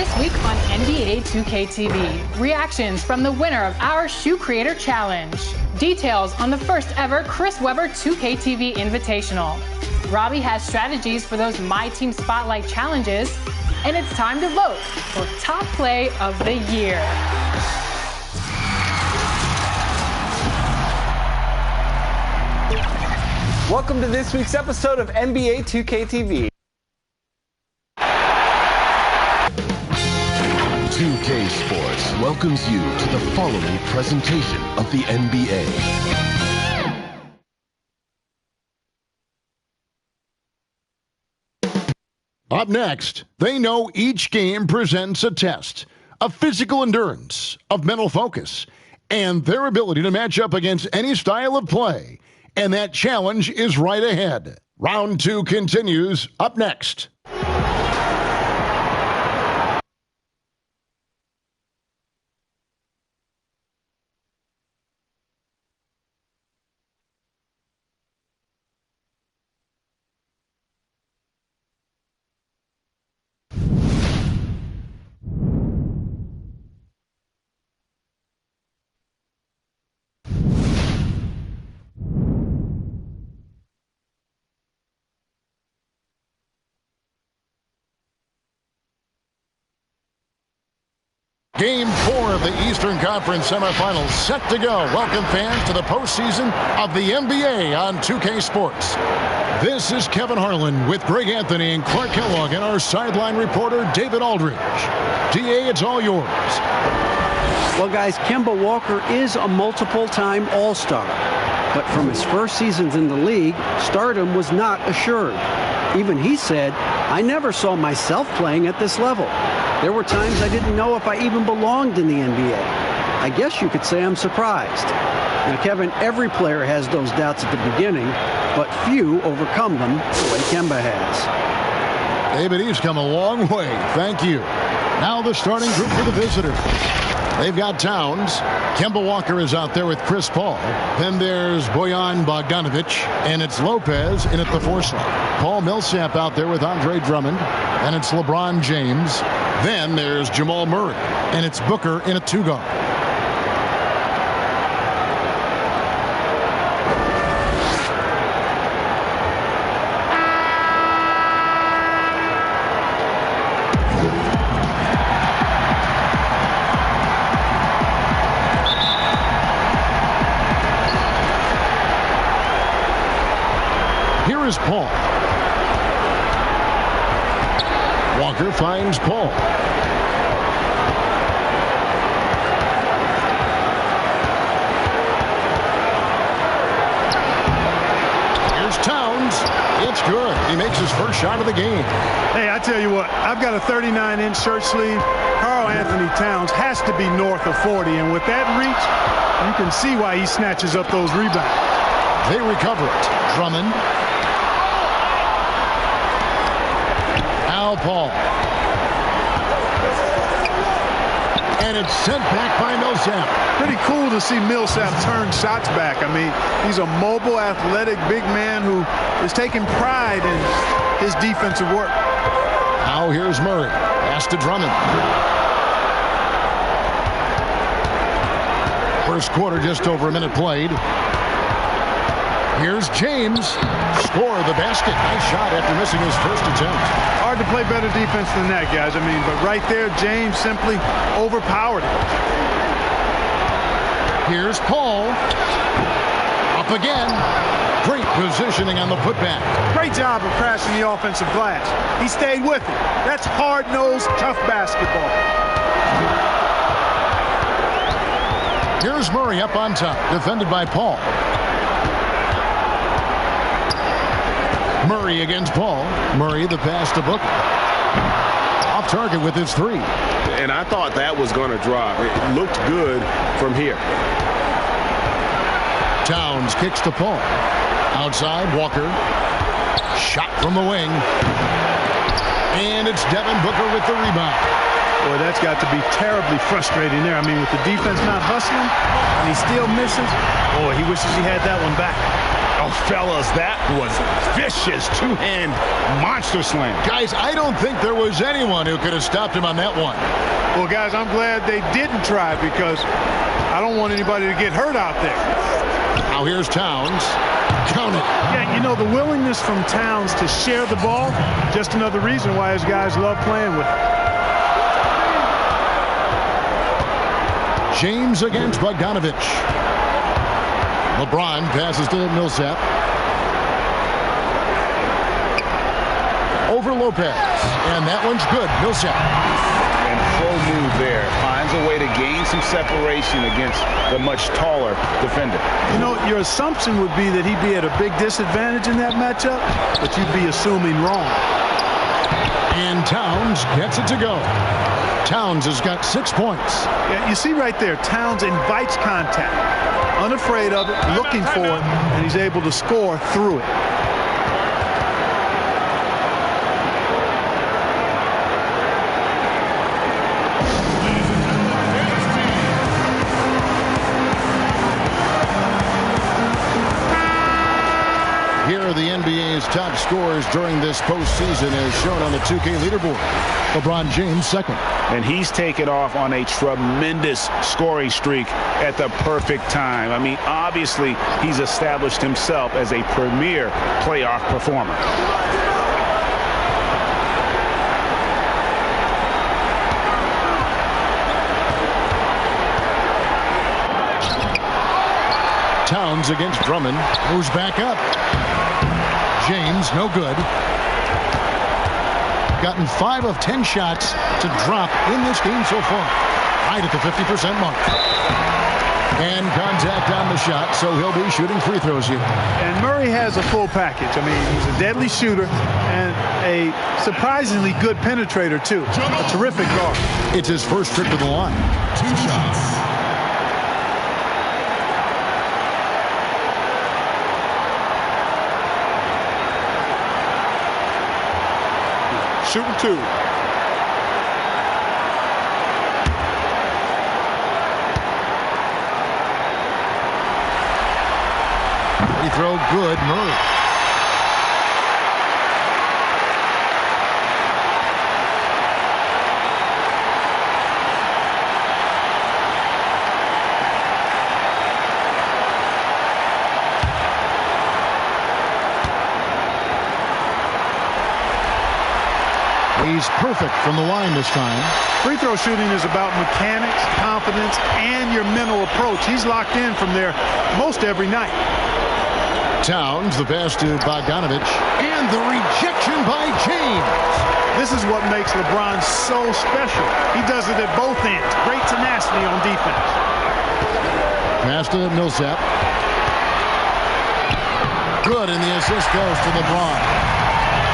This week on NBA 2K TV, reactions from the winner of our Shoe Creator Challenge. Details on the first ever Chris Webber 2K TV Invitational. Robbie has strategies for those My Team Spotlight challenges. And it's time to vote for Top Play of the Year. Welcome to this week's episode of NBA 2K TV. 2K Sports welcomes you to the following presentation of the NBA. Up next, they know each game presents a test of physical endurance, of mental focus, and their ability to match up against any style of play. And that challenge is right ahead. Round 2 continues up next. Game 4 of the Eastern Conference semifinals set to go. Welcome fans to the postseason of the NBA on 2K Sports. This is Kevin Harlan with Greg Anthony and Clark Kellogg and our sideline reporter David Aldridge. DA, it's all yours. Well, guys, Kemba Walker is a multiple-time All-Star. But from his first seasons in the league, stardom was not assured. Even he said, "I never saw myself playing at this level. There were times I didn't know if I even belonged in the NBA. I guess you could say I'm surprised." Now, Kevin, every player has those doubts at the beginning, but few overcome them the way Kemba has. David, he's come a long way. Thank you. Now the starting group for the visitors. They've got Towns. Kemba Walker is out there with Chris Paul. Then there's Bojan Bogdanovic, and it's Lopez in at the 4 slot. Paul Millsap out there with Andre Drummond, and it's LeBron James. Then there's Jamal Murray, and it's Booker in a 2 guard. Here is Paul. Walker finds Paul. Here's Towns. It's good. He makes his first shot of the game. Hey, I tell you what, I've got a 39-inch shirt sleeve. Karl Anthony Towns has to be north of 40, and with that reach, you can see why he snatches up those rebounds. They recover it. Drummond. Now Paul. And it's sent back by Millsap. Pretty cool to see Millsap turn shots back. I mean, he's a mobile, athletic, big man who is taking pride in his defensive work. Now here's Murray. Pass to Drummond. First quarter, just over a minute played. Here's James. Score the basket. Nice shot after missing his first attempt. Hard to play better defense than that, guys. I mean, but right there, James simply overpowered it. Here's Paul. Up again. Great positioning on the putback. Great job of crashing the offensive glass. He stayed with it. That's hard-nosed, tough basketball. Here's Murray up on top, defended by Paul. Murray against Paul. Murray the pass to Booker. Off target with his 3. And I thought that was going to drop. It looked good from here. Towns kicks to Paul. Outside, Walker. Shot from the wing. And it's Devin Booker with the rebound. Boy, that's got to be terribly frustrating there. I mean, with the defense not hustling and he still misses, boy, he wishes he had that one back. Oh, fellas, that was vicious two-hand monster slam. Guys, I don't think there was anyone who could have stopped him on that one. Well, guys, I'm glad they didn't try because I don't want anybody to get hurt out there. Now here's Towns. Count it. Yeah, you know, the willingness from Towns to share the ball, just another reason why his guys love playing with him. James against Bogdanovich. LeBron passes to Millsap. Over Lopez. And that one's good. Millsap. And pro move there. Finds a way to gain some separation against the much taller defender. You know, your assumption would be that he'd be at a big disadvantage in that matchup, but you'd be assuming wrong. And Towns gets it to go. Towns has got 6 points. Yeah, you see right there, Towns invites contact. Unafraid of it, looking for it, and he's able to score through it. Here are the NBA's top scorers during this postseason as shown on the 2K leaderboard. LeBron James second. And he's taken off on a tremendous scoring streak at the perfect time. I mean, obviously, he's established himself as a premier playoff performer. Towns against Drummond. Moves back up. James, no good. Gotten 5 of 10 shots to drop in this game so far. Right at the 50% mark. And contact on the shot, so he'll be shooting free throws here. And Murray has a full package. I mean, he's a deadly shooter and a surprisingly good penetrator, too. A terrific guard. It's his first trip to the line. 2 shots. Shooting 2. Free throw good. Murray. He's perfect from the line this time. Free throw shooting is about mechanics, confidence, and your mental approach. He's locked in from there most every night. Towns, the pass to Bogdanovich, and the rejection by James. This is what makes LeBron so special. He does it at both ends. Great tenacity on defense. Pass to Millsap. Good, and the assist goes to LeBron.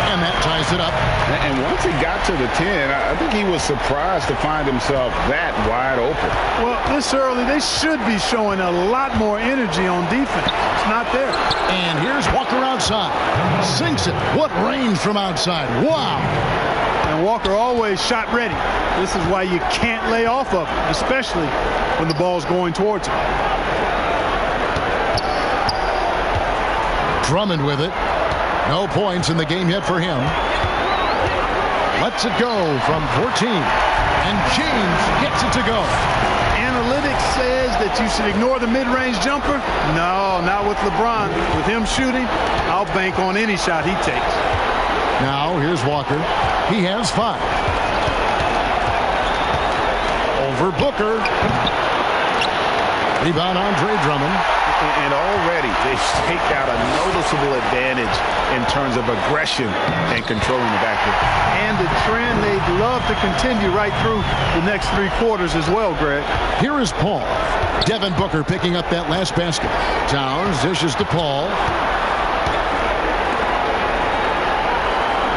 And that ties it up. And once he got to the 10, I think he was surprised to find himself that wide open. Well, this early, they should be showing a lot more energy on defense. It's not there. And here's Walker outside. Sinks it. What range from outside. Wow. And Walker always shot ready. This is why you can't lay off of him, especially when the ball's going towards him. Drummond with it. No points in the game yet for him. Lets it go from 14. And James gets it to go. Analytics says that you should ignore the mid-range jumper. No, not with LeBron. With him shooting, I'll bank on any shot he takes. Now, here's Walker. He has 5. Over Booker. Rebound Andre Drummond. And already they've staked out a noticeable advantage in terms of aggression and controlling the backcourt. And the trend they'd love to continue right through the next 3 quarters as well, Greg. Here is Paul. Devin Booker picking up that last basket. Towns dishes to Paul.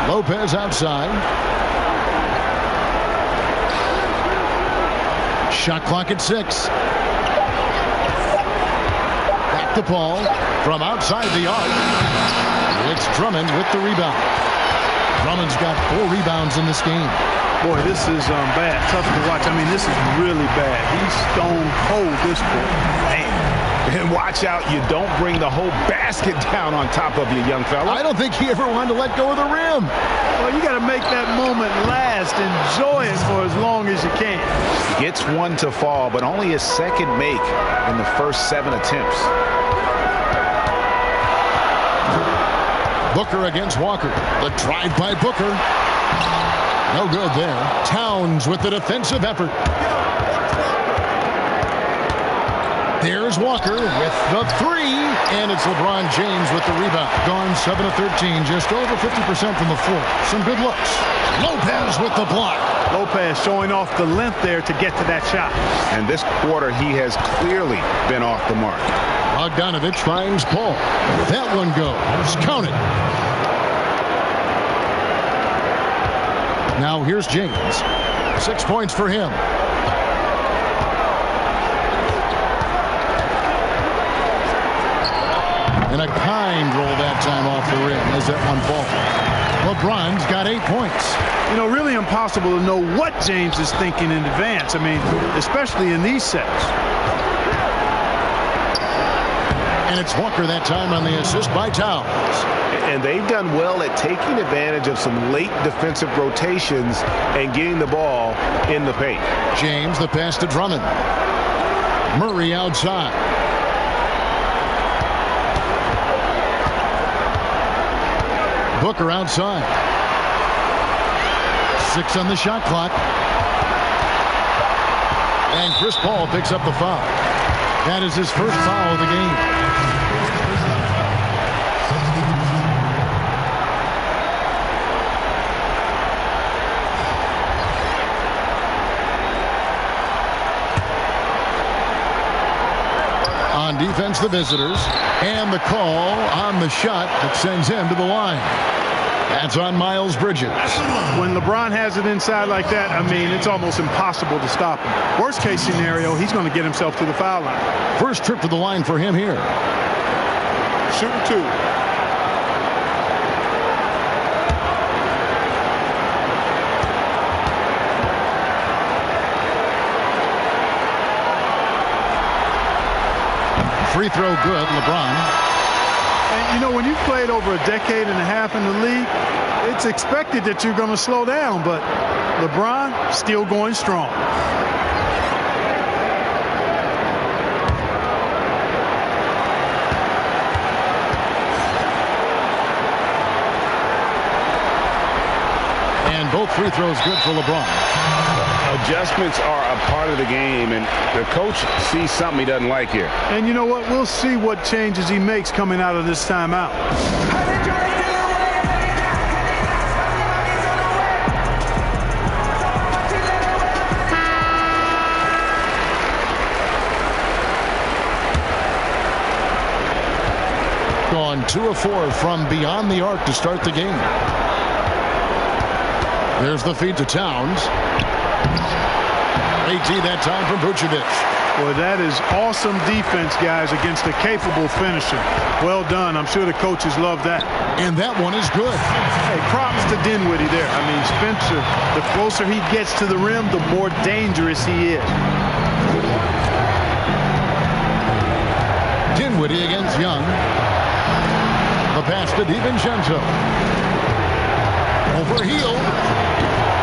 Lopez outside. Shot clock at 6. To Paul from outside the arc. It's Drummond with the rebound. Drummond's got 4 rebounds in this game. Boy, this is bad. Tough to watch. I mean, this is really bad. He's stone cold this point. Man. And watch out, you don't bring the whole basket down on top of you, young fella. I don't think he ever wanted to let go of the rim. Well, you got to make that moment last. Enjoy it for as long as you can. Gets one to fall, but only his second make in the first 7 attempts. Booker against Walker. The drive by Booker. No good there. Towns with the defensive effort. There's Walker with the three, and it's LeBron James with the rebound. Gone 7 of 13, just over 50% from the floor. Some good looks. Lopez with the block. Lopez showing off the length there to get to that shot. And this quarter, he has clearly been off the mark. Bogdanovich finds Paul. That one goes. Count it. Now here's James. 6 points for him. And a kind roll that time off the rim as that one falls. LeBron's got 8 points. You know, really impossible to know what James is thinking in advance. I mean, especially in these sets. And it's Walker that time on the assist by Towns. And they've done well at taking advantage of some late defensive rotations and getting the ball in the paint. James, the pass to Drummond. Murray outside. Booker outside. 6 on the shot clock. And Chris Paul picks up the foul. That is his first foul of the game. On defense, the visitors. And the call on the shot that sends him to the line. That's on Miles Bridges. When LeBron has it inside like that, I mean, it's almost impossible to stop him. Worst case scenario, he's going to get himself to the foul line. First trip to the line for him here. Shooting 2. Free throw good, LeBron. And, you know, when you've played over a decade and a half in the league, it's expected that you're going to slow down, but LeBron still going strong. And both free throws good for LeBron. Adjustments are a part of the game, and the coach sees something he doesn't like here. And you know what? We'll see what changes he makes coming out of this timeout. Gone 2 of 4 from beyond the arc to start the game. There's the feed to Towns. AT that time from Vucevic. Boy, that is awesome defense, guys, against a capable finisher. Well done. I'm sure the coaches love that. And that one is good. Hey, props to Dinwiddie there. I mean, Spencer, the closer he gets to the rim, the more dangerous he is. Dinwiddie against Young. The pass to DiVincenzo. Overhealed.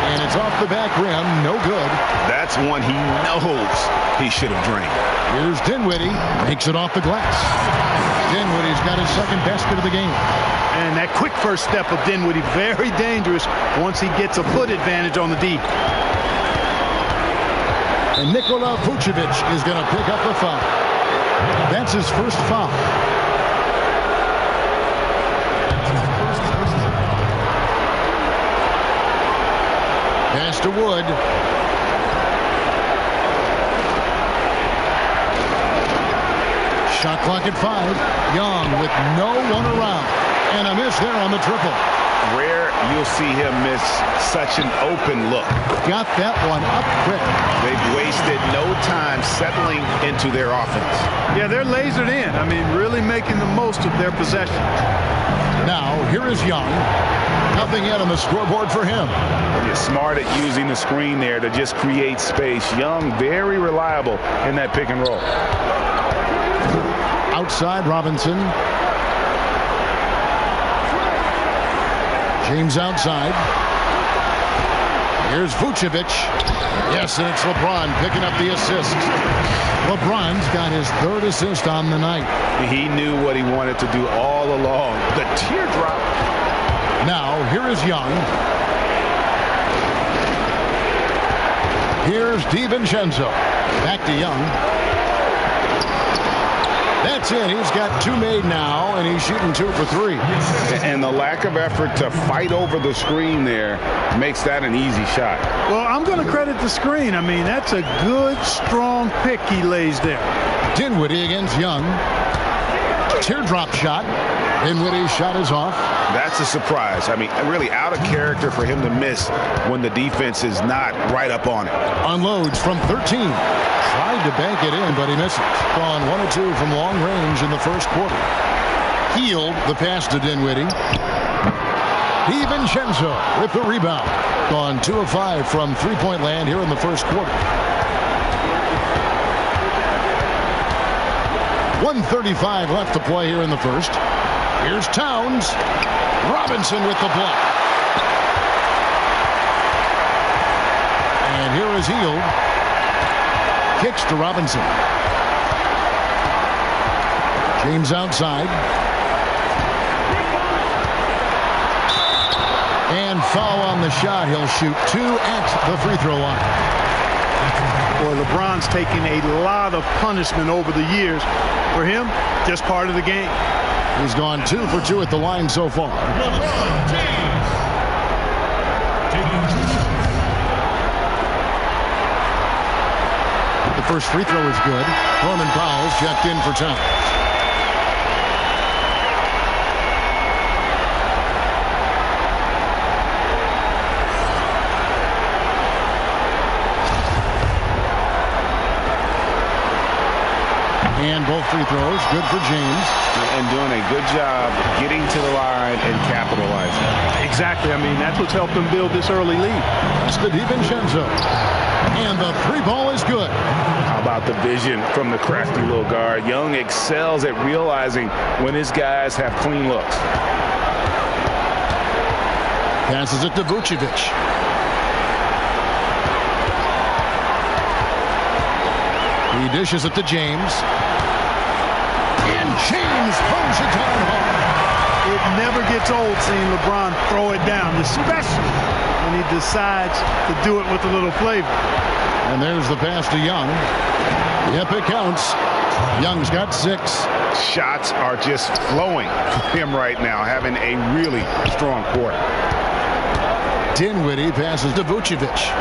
And it's off the back rim. No good. That's one he knows he should have drained. Here's Dinwiddie. Makes it off the glass. Dinwiddie's got his second basket of the game. And that quick first step of Dinwiddie, very dangerous once he gets a foot advantage on the D. And Nikola Vucevic is going to pick up the foul. That's his first foul. Pass to Wood. Shot clock at 5. Young with no one around. And a miss there on the triple. Rare you'll see him miss such an open look. Got that one up quick. They've wasted no time settling into their offense. Yeah, they're lasered in. I mean, really making the most of their possession. Now, here is Young. Nothing yet on the scoreboard for him. He's smart at using the screen there to just create space. Young, very reliable in that pick and roll. Outside Robinson. James outside. Here's Vucevic. Yes, and it's LeBron picking up the assist. LeBron's got his 3rd assist on the night. He knew what he wanted to do all along. The teardrop. Now, here is Young. Here's DiVincenzo. Back to Young. That's it. He's got 2 made now, and he's shooting 2 for 3. And the lack of effort to fight over the screen there makes that an easy shot. Well, I'm going to credit the screen. I mean, that's a good, strong pick he lays there. Dinwiddie against Young. Teardrop shot. Dinwiddie's shot is off. That's a surprise. I mean, really out of character for him to miss when the defense is not right up on it. Unloads from 13. Tried to bank it in, but he misses. Gone 1 of 2 from long range in the first quarter. Healed the pass to Dinwiddie. DiVincenzo with the rebound. Gone 2 of 5 from three-point land here in the first quarter. 1:35 left to play here in the first. Here's Towns. Robinson with the block. And here is Hield. Kicks to Robinson. James outside. And foul on the shot. He'll shoot 2 at the free throw line. Boy, LeBron's taken a lot of punishment over the years. For him, just part of the game. He's gone 2 for 2 at the line so far. The first free throw is good. Norman Powell's checked in for Towns. And both free throws good for James. And doing a good job getting to the line and capitalizing. Exactly. I mean, that's what's helped them build this early lead. That's the DiVincenzo. And the 3 ball is good. How about the vision from the crafty little guard? Young excels at realizing when his guys have clean looks. Passes it to Vucevic. He dishes it to James. And James throws it down hard. It never gets old seeing LeBron throw it down, especially when he decides to do it with a little flavor. And there's the pass to Young. Yep, it counts. Young's got 6. Shots are just flowing for him right now, having a really strong quarter. Dinwiddie passes to Vucevic.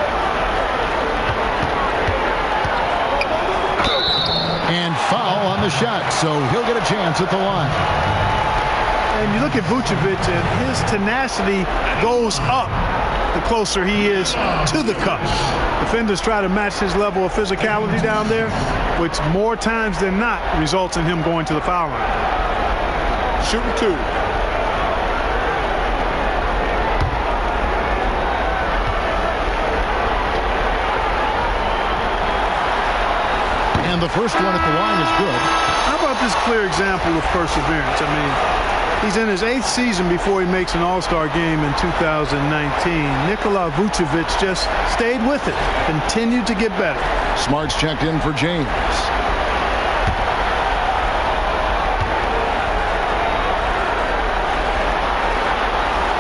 And foul on the shot, so he'll get a chance at the line. And you look at Vucevic, and his tenacity goes up the closer he is to the cup. Defenders try to match his level of physicality down there, which more times than not results in him going to the foul line. Shooting 2. And the first one at the line is good. How about this clear example of perseverance? I mean, he's in his 8th season before he makes an All-Star game in 2019. Nikola Vucevic just stayed with it, continued to get better. Smart's checked in for James.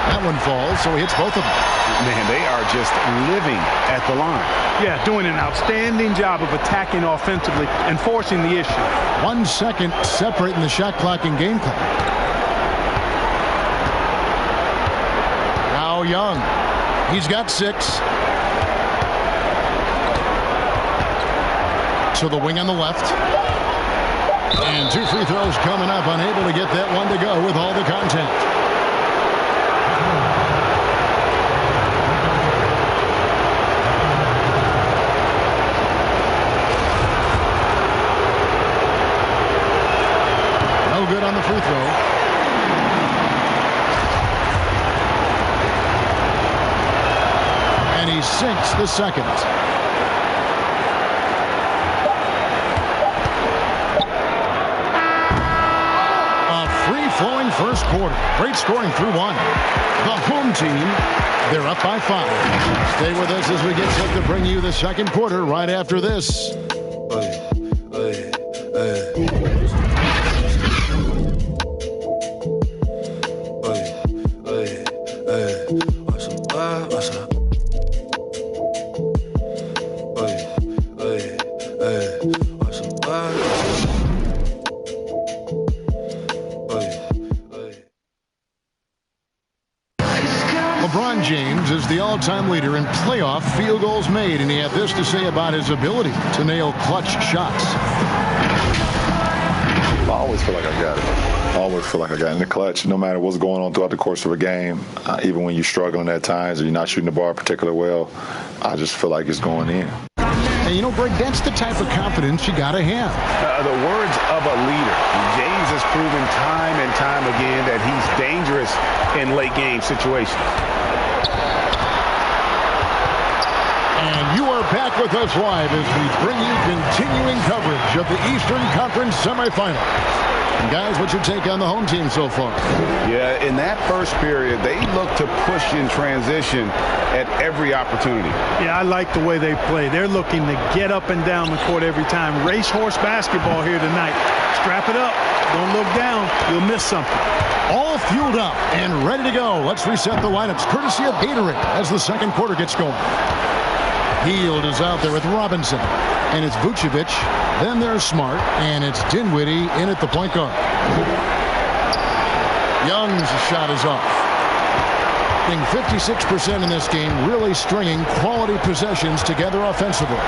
That one falls, so he hits both of them. Man, they are just living at the line. Yeah, doing an outstanding job of attacking offensively and forcing the issue. 1 second separating the shot clock and game clock. Now Young. He's got 6. To the wing on the left. And 2 free throws coming up. Unable to get that one to go with all the contact. Good on the free throw. And he sinks the second. first quarter. Great scoring through one. The home team, they're up by 5. Stay with us as we get set to bring you the second quarter right after this. LeBron James is the all-time leader in playoff field goals made, and he had this to say about his ability to nail clutch shots. I always feel like I got it. I always feel like I got it in the clutch, no matter what's going on throughout the course of a game. Even when you're struggling at times or you're not shooting the ball particularly well, I just feel like it's going in. And you know, Greg, that's the type of confidence you got to have. The words of a leader. James has proven time and time again that he's dangerous in late game situations. And you are back with us live as we bring you continuing coverage of the Eastern Conference semifinal. And guys, what's your take on the home team so far? Yeah, in that first period, they look to push in transition at every opportunity. Yeah, I like the way they play. They're looking to get up and down the court every time. Racehorse basketball here tonight. Strap it up. Don't look down. You'll miss something. All fueled up and ready to go. Let's reset the lineups courtesy of Gatorade as the second quarter gets going. Hield is out there with Robinson, and it's Vucevic. Then there's Smart, and it's Dinwiddie in at the point guard. Young's shot is off. Being 56% in this game, really stringing quality possessions together offensively.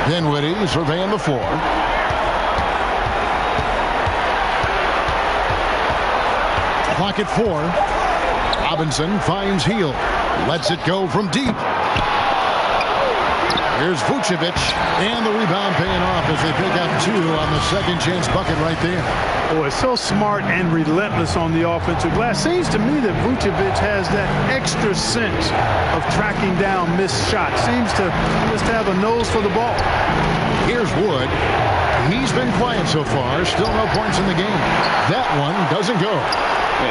Dinwiddie surveying the floor. Clock at 4. Robinson finds Hield. Lets it go from deep. Here's Vucevic, and the rebound paying off as they pick up 2 on the second chance bucket right there. Oh, it's so smart and relentless on the offensive glass. Seems to me that Vucevic has that extra sense of tracking down missed shots. Seems to just have a nose for the ball. Here's Wood. He's been quiet so far. Still no points in the game. That one doesn't go.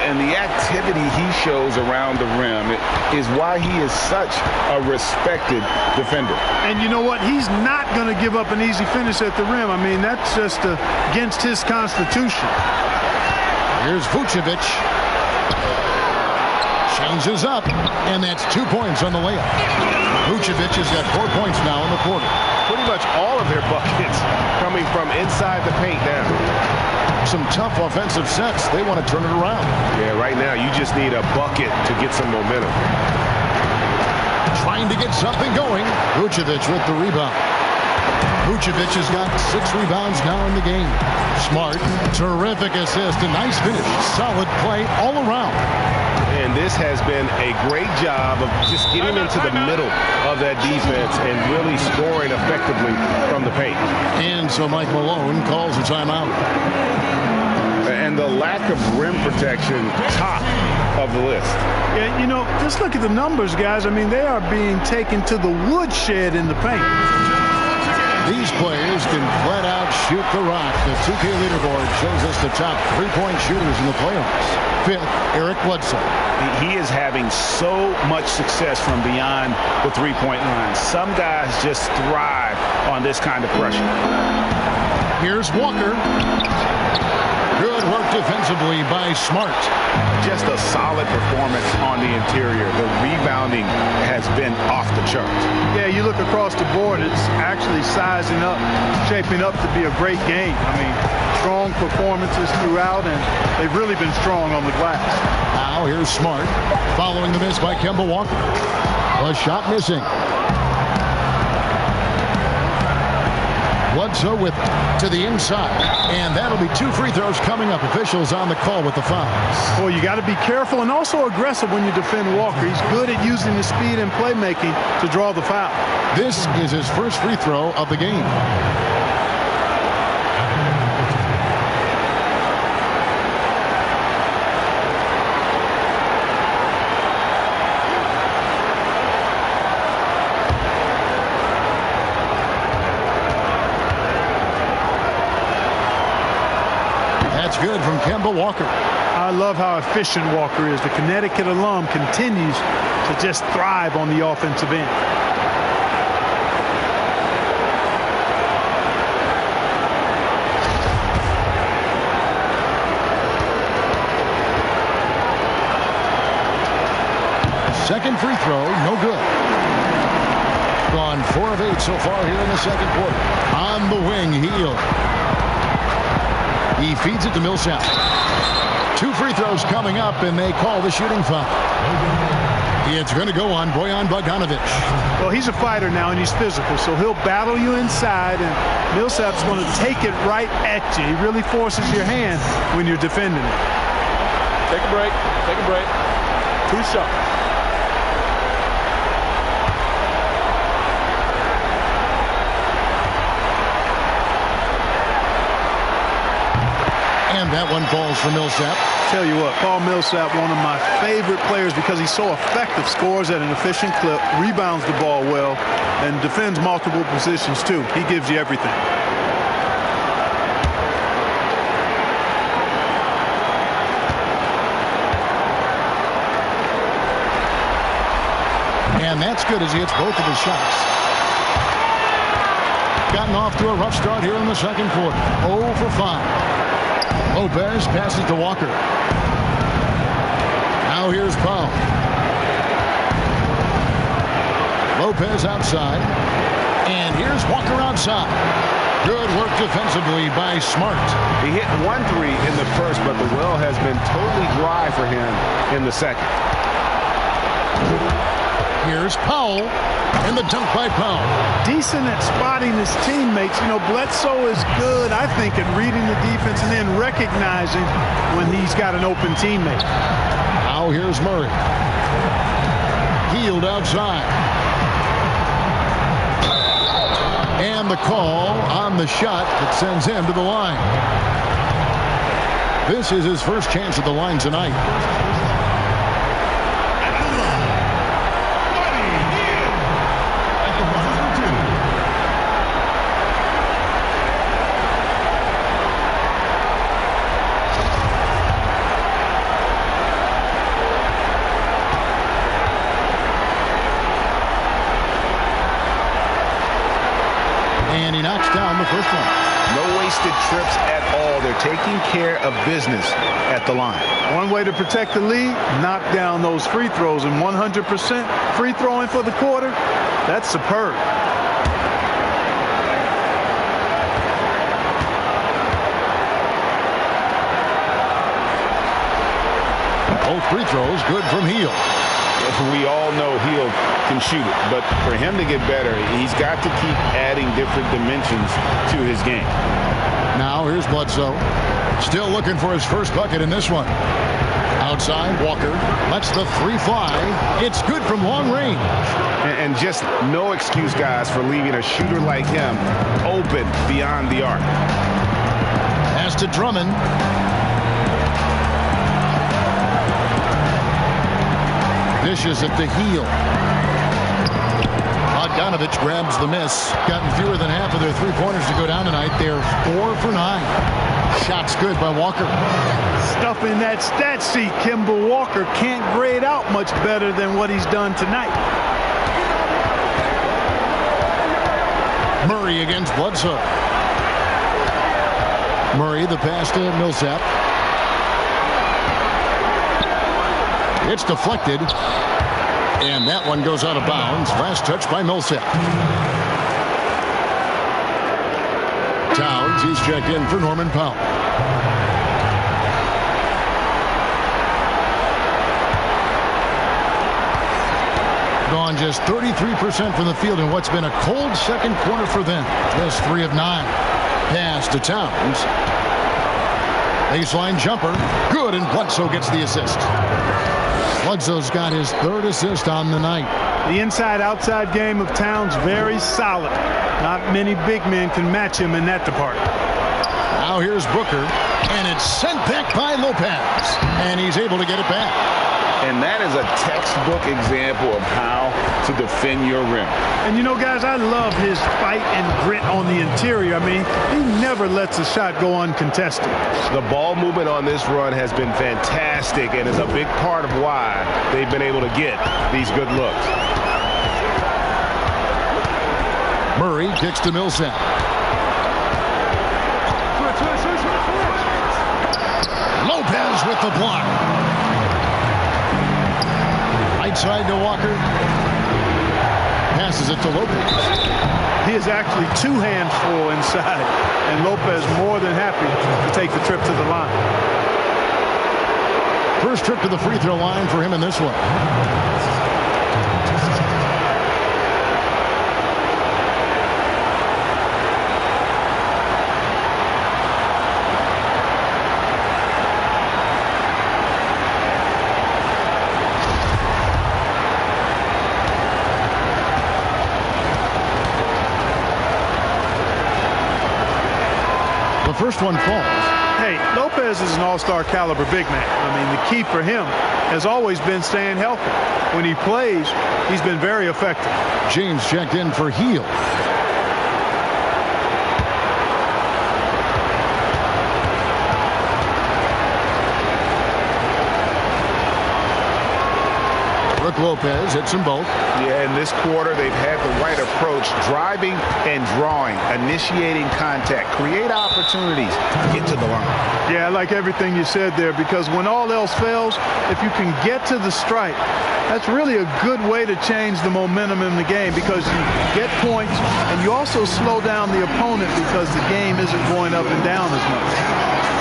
And the activity he shows around the rim is why he is such a respected defender. And you know what? He's not going to give up an easy finish at the rim. I mean, that's just against his constitution. Here's Vucevic. Changes up, and that's 2 points on the layup. Vucevic has got 4 points now in the quarter. Pretty much all of their buckets coming from inside the paint down. Some tough offensive sets. They want to turn it around. Yeah, right now you just need a bucket to get some momentum. Trying to get something going. Vucevic with the rebound. Vucevic has got 6 rebounds now in the game. Smart, terrific assist, a nice finish. Solid play all around. And this has been a great job of just getting into the middle of that defense and really scoring effectively from the paint. And so Mike Malone calls a timeout. And the lack of rim protection, top of the list. Yeah, you know, just look at the numbers, guys. I mean, they are being taken to the woodshed in the paint. These players can flat out shoot the rock. The 2K leaderboard shows us the top 3-point shooters in the playoffs. 5th, Eric Bledsoe. He is having so much success from beyond the 3-point line. Some guys just thrive on this kind of pressure. Here's Walker. Good work defensively by Smart. Just a solid performance on the interior. The rebounding has been off the charts. Yeah, you look across the board, it's actually sizing up, shaping up to be a great game. I mean, strong performances throughout, and they've really been strong on the glass. Now here's Smart, following the miss by Kemba Walker. A shot missing. Bledsoe with to the inside, and that'll be 2 free throws coming up. Officials on the call with the fouls. Well, you got to be careful and also aggressive when you defend Walker. He's good at using his speed and playmaking to draw the foul. This is his first free throw of the game. Kemba Walker. I love how efficient Walker is. The Connecticut alum continues to just thrive on the offensive end. Second free throw, no good. Gone 4 of 8 so far here in the second quarter. On the wing, Hield. He feeds it to Millsap. 2 free throws coming up, and they call the shooting foul. It's going to go on Bojan Bogdanovic. Well, he's a fighter now, and he's physical, so he'll battle you inside, and Millsap's going to take it right at you. He really forces your hand when you're defending it. Take a break. Take a break. 2 shots. And that one falls for Millsap. Tell you what, Paul Millsap, one of my favorite players because he's so effective, scores at an efficient clip, rebounds the ball well, and defends multiple positions too. He gives you everything. And that's good as he hits both of his shots. Gotten off to a rough start here in the second quarter. 0 for 5. Lopez passes to Walker. Now here's Powell. Lopez outside. And here's Walker outside. Good work defensively by Smart. He hit 1 3 in the first, but the well has been totally dry for him in the second. Here's Powell. And the dunk by Powell. Decent at spotting his teammates. You know, Bledsoe is good, I think, at reading the defense and then recognizing when he's got an open teammate. Now here's Murray. Hield outside. And the call on the shot that sends him to the line. This is his first chance at the line tonight. And he knocks down the first one. No wasted trips at all. They're taking care of business at the line. One way to protect the lead, knock down those free throws, and 100% free throwing for the quarter, that's superb. Both free throws good from Hield. We all know Hield can shoot it, but for him to get better, he's got to keep adding different dimensions to his game. Now here's Bledsoe. Still looking for his first bucket in this one. Outside, Walker lets the 3 fly. It's good from long range. And just no excuse, guys, for leaving a shooter like him open beyond the arc. Pass to Drummond. Dishes at the heel. Bogdanovic grabs the miss. Gotten fewer than half of their 3-pointers to go down tonight. They're 4 for 9. Shots good by Walker. Stuffing that stat sheet, Kemba Walker can't grade out much better than what he's done tonight. Murray against Bledsoe. Murray, the pass to Millsap. It's deflected. And that one goes out of bounds. Last touch by Millsap. Towns, he's checked in for Norman Powell. Gone just 33% from the field in what's been a cold second quarter for them. Just 3 of 9. Pass to Towns. Baseline jumper. Good, and Bledsoe gets the assist. Bledsoe's got his 3rd assist on the night. The inside-outside game of Towns, very solid. Not many big men can match him in that department. Now here's Booker, and it's sent back by Lopez. And he's able to get it back. And that is a textbook example of how to defend your rim. And you know, guys, I love his fight and grit on the interior. I mean, he never lets a shot go uncontested. The ball movement on this run has been fantastic and is a big part of why they've been able to get these good looks. Murray kicks to Millsap. Lopez with the block. Right side to Walker. Passes it to Lopez. He is actually 2 hands full inside, and Lopez more than happy to take the trip to the line. First trip to the free throw line for him in this one. First one falls. Hey, Lopez is an all-star caliber big man. I mean, the key for him has always been staying healthy. When he plays, he's been very effective. James checked in for Heel. Brook Lopez hits them both. Yeah, in this quarter, they've had the right approach, driving and drawing, initiating contact, create opportunities, get to the line. Yeah, I like everything you said there, because when all else fails, if you can get to the stripe, that's really a good way to change the momentum in the game, because you get points and you also slow down the opponent because the game isn't going up and down as much.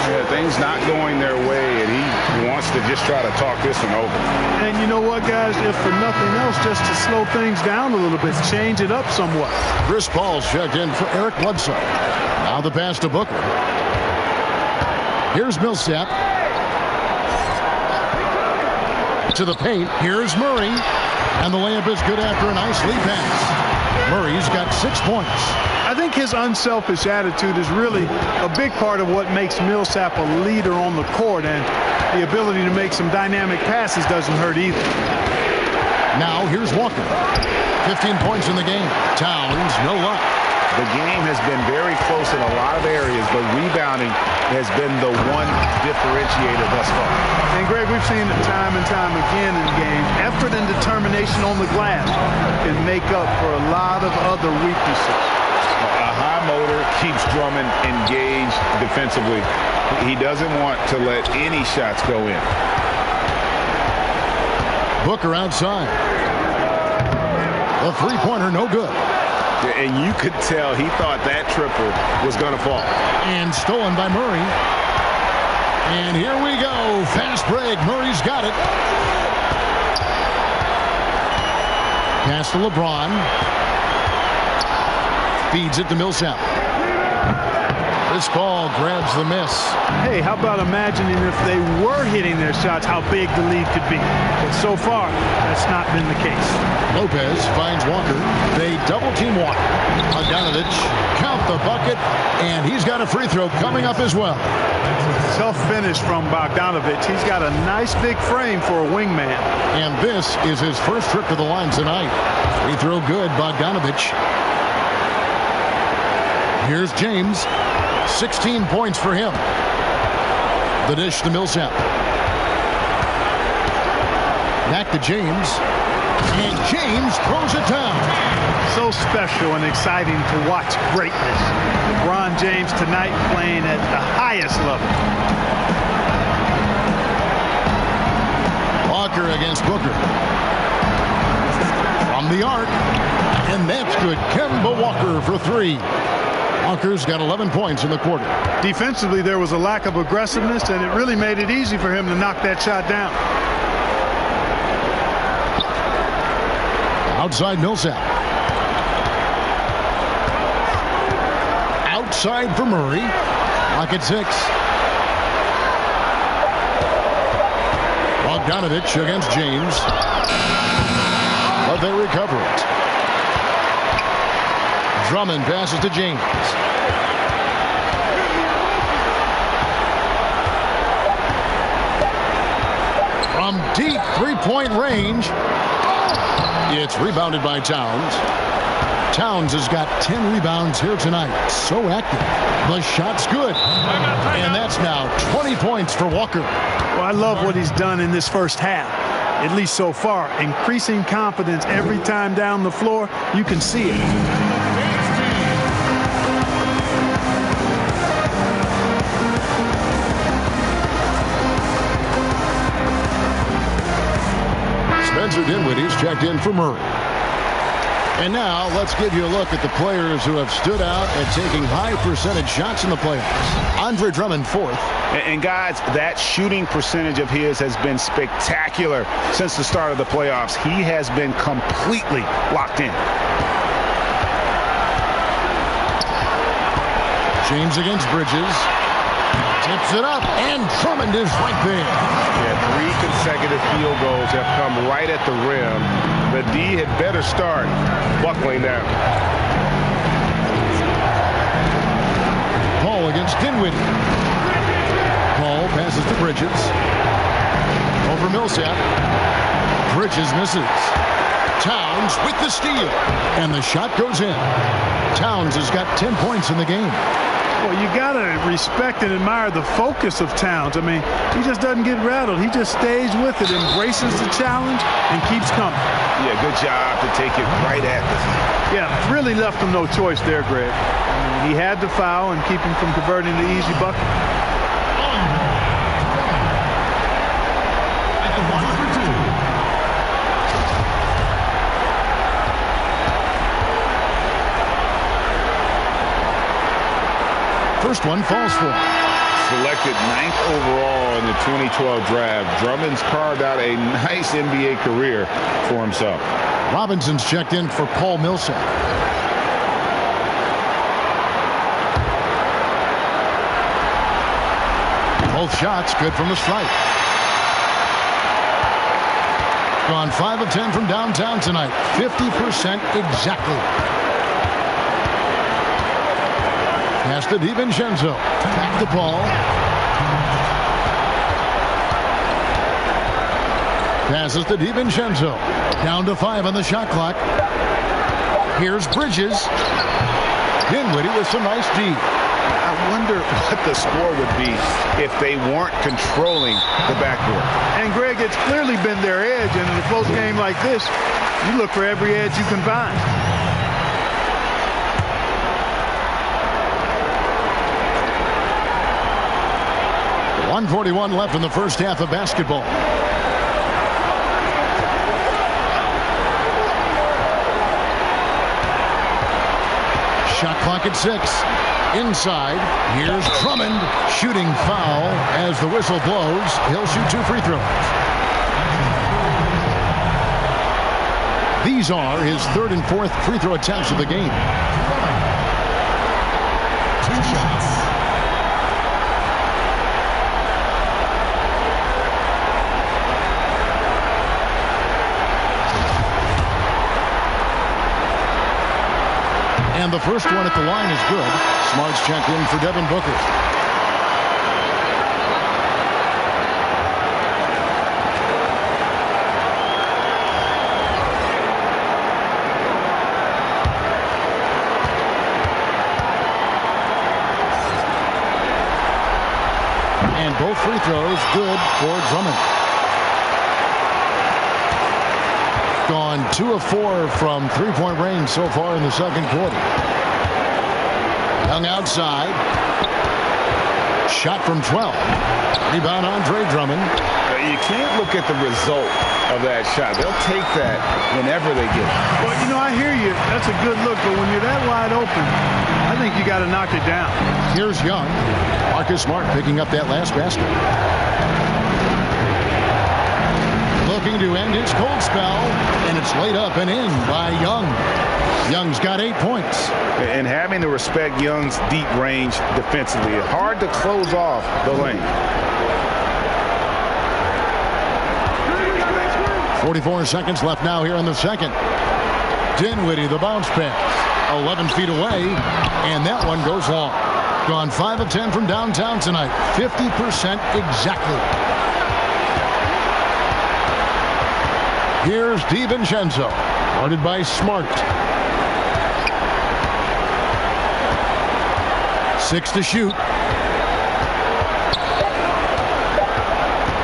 Yeah, things not going their way, and he wants to just try to talk this one over. And you know what, guys? If for nothing else, just to slow things down a little bit, change it up somewhat. Chris Paul's checked in for Eric Bledsoe. Now the pass to Booker. Here's Millsap. To the paint. Here's Murray. And the layup is good after a nice lead pass. Murray's got 6 points. I think his unselfish attitude is really a big part of what makes Millsap a leader on the court, and the ability to make some dynamic passes doesn't hurt either. Now here's Walker. 15 points in the game. Towns, no luck. The game has been very close in a lot of areas, but rebounding has been the one differentiator thus far. And Greg, we've seen it time and time again in games. Effort and determination on the glass can make up for a lot of other weaknesses. A high motor keeps Drummond engaged defensively. He doesn't want to let any shots go in. Booker outside. The three-pointer no good. And you could tell he thought that triple was going to fall. And stolen by Murray. And here we go. Fast break. Murray's got it. Pass to LeBron. Feeds it to Millsap. This ball grabs the miss. Hey, how about imagining if they were hitting their shots, how big the lead could be. But so far, that's not been the case. Lopez finds Walker. They double-team Walker. Bogdanovich, count the bucket, and he's got a free throw coming up as well. Tough finish from Bogdanovich. He's got a nice big frame for a wingman. And this is his first trip to the line tonight. Free throw good, Bogdanovich. Here's James. 16 points for him. The dish to Millsap. Back to James. And James throws it down. So special and exciting to watch greatness. LeBron James tonight playing at the highest level. Walker against Booker. From the arc. And that's good. Kemba Walker for three. Walker's got 11 points in the quarter. Defensively, there was a lack of aggressiveness, and it really made it easy for him to knock that shot down. Outside Millsap. Outside for Murray. Lock at 6. Bogdanovich against James. But they recover it. Drummond passes to James. From from deep three-point range. It's rebounded by Towns. Towns has got 10 rebounds here tonight. So active. The shot's good. And that's now 20 points for Walker. Well, I love what he's done in this first half, at least so far. Increasing confidence every time down the floor. You can see it. Spencer Dinwiddie's checked in for Murray. And now let's give you a look at the players who have stood out at taking high percentage shots in the playoffs. Andre Drummond, fourth. And guys, that shooting percentage of his has been spectacular since the start of the playoffs. He has been completely locked in. James against Bridges. Tips it up, and Drummond is right there. Yeah, 3 consecutive field goals have come right at the rim. The D had better start buckling down. Paul against Dinwiddie. Paul passes to Bridges. Over Millsap. Bridges misses. Towns with the steal. And the shot goes in. Towns has got 10 points in the game. Well, you got to respect and admire the focus of Towns. I mean, he just doesn't get rattled. He just stays with it, embraces the challenge, and keeps coming. Yeah, good job to take it right at this. Yeah, really left him no choice there, Greg. I mean, he had to foul and keep him from converting the easy bucket. First one falls for him. Selected 9th overall in the 2012 draft, Drummond's carved out a nice NBA career for himself. Robinson's checked in for Paul Millsap. Both shots good from the stripe. Gone 5 of 10 from downtown tonight. 50% exactly. Pass to DiVincenzo. Back to Paul. Passes to DiVincenzo. Down to 5 on the shot clock. Here's Bridges. Dinwiddie with some nice D. I wonder what the score would be if they weren't controlling the backcourt. And, Greg, it's clearly been their edge. And in a close game like this, you look for every edge you can find. .141 left in the first half of basketball. Shot clock at 6. Inside, here's Drummond. Shooting foul as the whistle blows. He'll shoot 2 free throws. These are his 3rd and 4th free throw attempts of the game. 2 shots. And the first one at the line is good. Smart's checked in for Devin Booker. And both free throws good for Drummond. Gone 2 of 4 from three-point range so far in the second quarter. Young outside. Shot from 12. Rebound Andre Drummond. You can't look at the result of that shot. They'll take that whenever they get it. Well, you know, I hear you. That's a good look, but when you're that wide open, I think you got to knock it down. Here's Young. Marcus Smart picking up that last basket. Looking to end his cold spell, and it's laid up and in by Young. Young's got 8 points. And having to respect Young's deep range defensively, hard to close off the lane. 44 seconds left now here in the second. Dinwiddie, the bounce pass. 11 feet away, and that one goes long. Gone 5 of 10 from downtown tonight. 50% exactly. Here's DiVincenzo, guarded by Smart. 6 to shoot.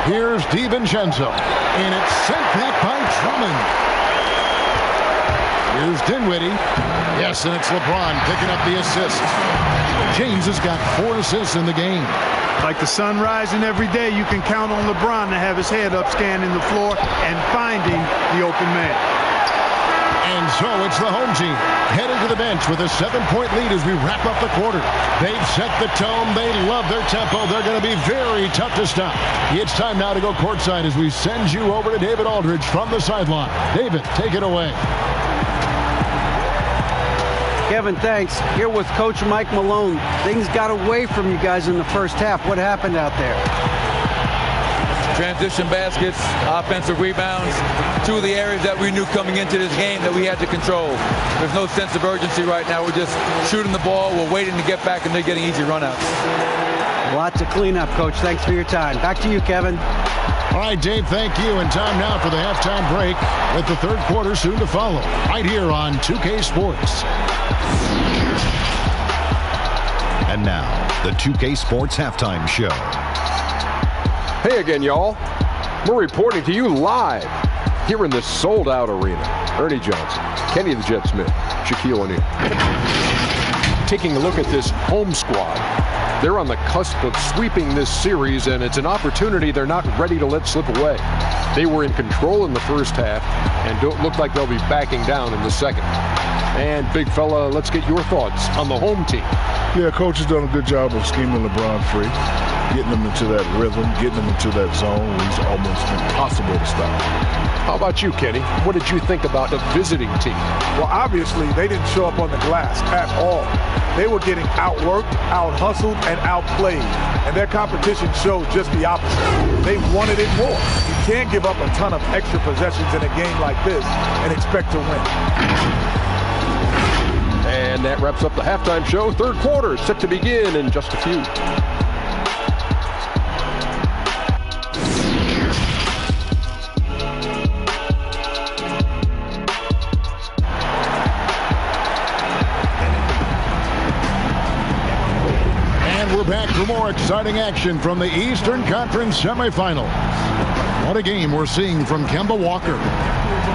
Here's DiVincenzo, and it's sent back by Drummond. Here's Dinwiddie. Yes, and it's LeBron picking up the assist. James has got 4 assists in the game. Like the sun rising every day, you can count on LeBron to have his head up scanning the floor and finding the open man. And so it's the home team heading to the bench with a 7-point lead as we wrap up the quarter. They've set the tone. They love their tempo. They're going to be very tough to stop. It's time now to go courtside as we send you over to David Aldridge from the sideline. David, take it away. Kevin, thanks. Here with Coach Mike Malone. Things got away from you guys in the first half. What happened out there? Transition baskets, offensive rebounds, 2 of the areas that we knew coming into this game that we had to control. There's no sense of urgency right now. We're just shooting the ball. We're waiting to get back, and they're getting easy runouts. Lots of cleanup, Coach. Thanks for your time. Back to you, Kevin. All right, Dave, thank you. And time now for the halftime break with the third quarter soon to follow. Right here on 2K Sports. And now, the 2K Sports Halftime Show. Hey again, y'all. We're reporting to you live here in this sold-out arena. Ernie Johnson, Kenny the Jet Smith, Shaquille O'Neal. Taking a look at this home squad. They're on the cusp of sweeping this series, and it's an opportunity they're not ready to let slip away. They were in control in the first half and don't look like they'll be backing down in the second. And, big fella, let's get your thoughts on the home team. Yeah, coach has done a good job of scheming LeBron free, getting him into that rhythm, getting him into that zone where he's almost impossible to stop. How about you, Kenny? What did you think about the visiting team? Well, obviously, they didn't show up on the glass at all. They were getting outworked, out-hustled, and outplayed. And their competition showed just the opposite. They wanted it more. You can't give up a ton of extra possessions in a game like this and expect to win. And that wraps up the halftime show. Third quarter is set to begin in just a few. And we're back for more exciting action from the Eastern Conference semifinals. What a game we're seeing from Kemba Walker.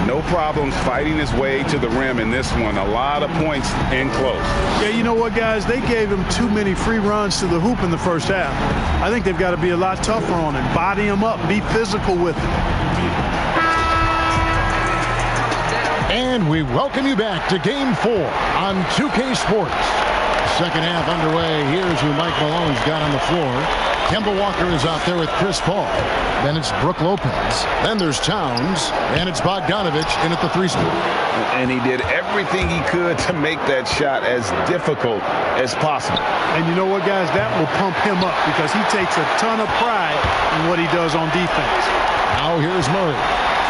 No problems fighting his way to the rim in this one. A lot of points in close. Yeah, you know what, guys? They gave him too many free runs to the hoop in the first half. I think they've got to be a lot tougher on him. Body him up. Be physical with him. And we welcome you back to Game 4 on 2K Sports. Second half underway. Here's who Mike Malone's got on the floor. Kemba Walker is out there with Chris Paul. Then it's Brook Lopez. Then there's Towns. And it's Bogdanovich in at the 3 spot. And he did everything he could to make that shot as difficult as possible. And you know what, guys? That will pump him up because he takes a ton of pride in what he does on defense. Now here's Murray.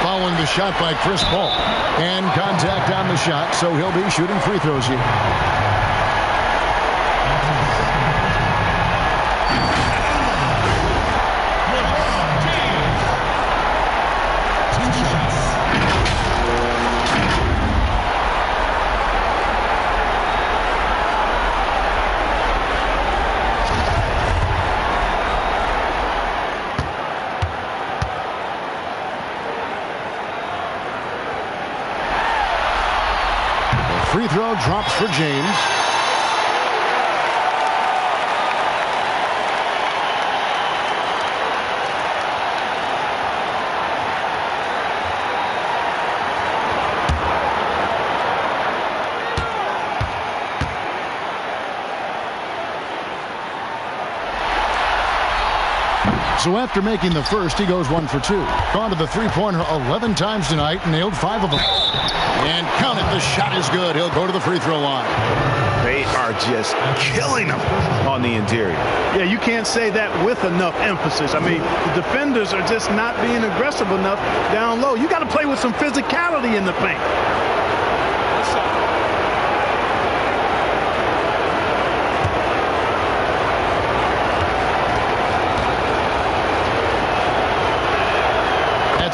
Following the shot by Chris Paul. And contact on the shot, so he'll be shooting free throws here. Free throw drops for James. So after making the first, he goes 1 for 2. Gone to the three-pointer 11 times tonight, nailed 5 of them. And count it, the shot is good. He'll go to the free throw line. They are just killing him on the interior. Yeah, you can't say that with enough emphasis. I mean, the defenders are just not being aggressive enough down low. You got to play with some physicality in the paint.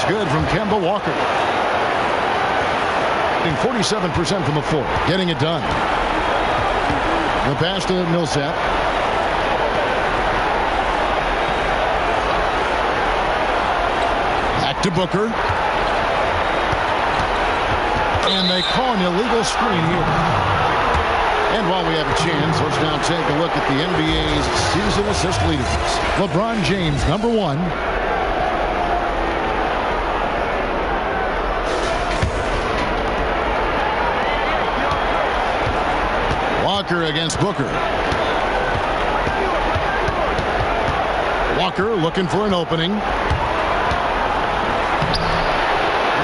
Good from Kemba Walker. In 47% from the floor. Getting it done. The pass to Millsap. Back to Booker. And they call an illegal screen here. And while we have a chance, let's now take a look at the NBA's season assist leaders. LeBron James, number 1. Walker against Booker. Walker looking for an opening.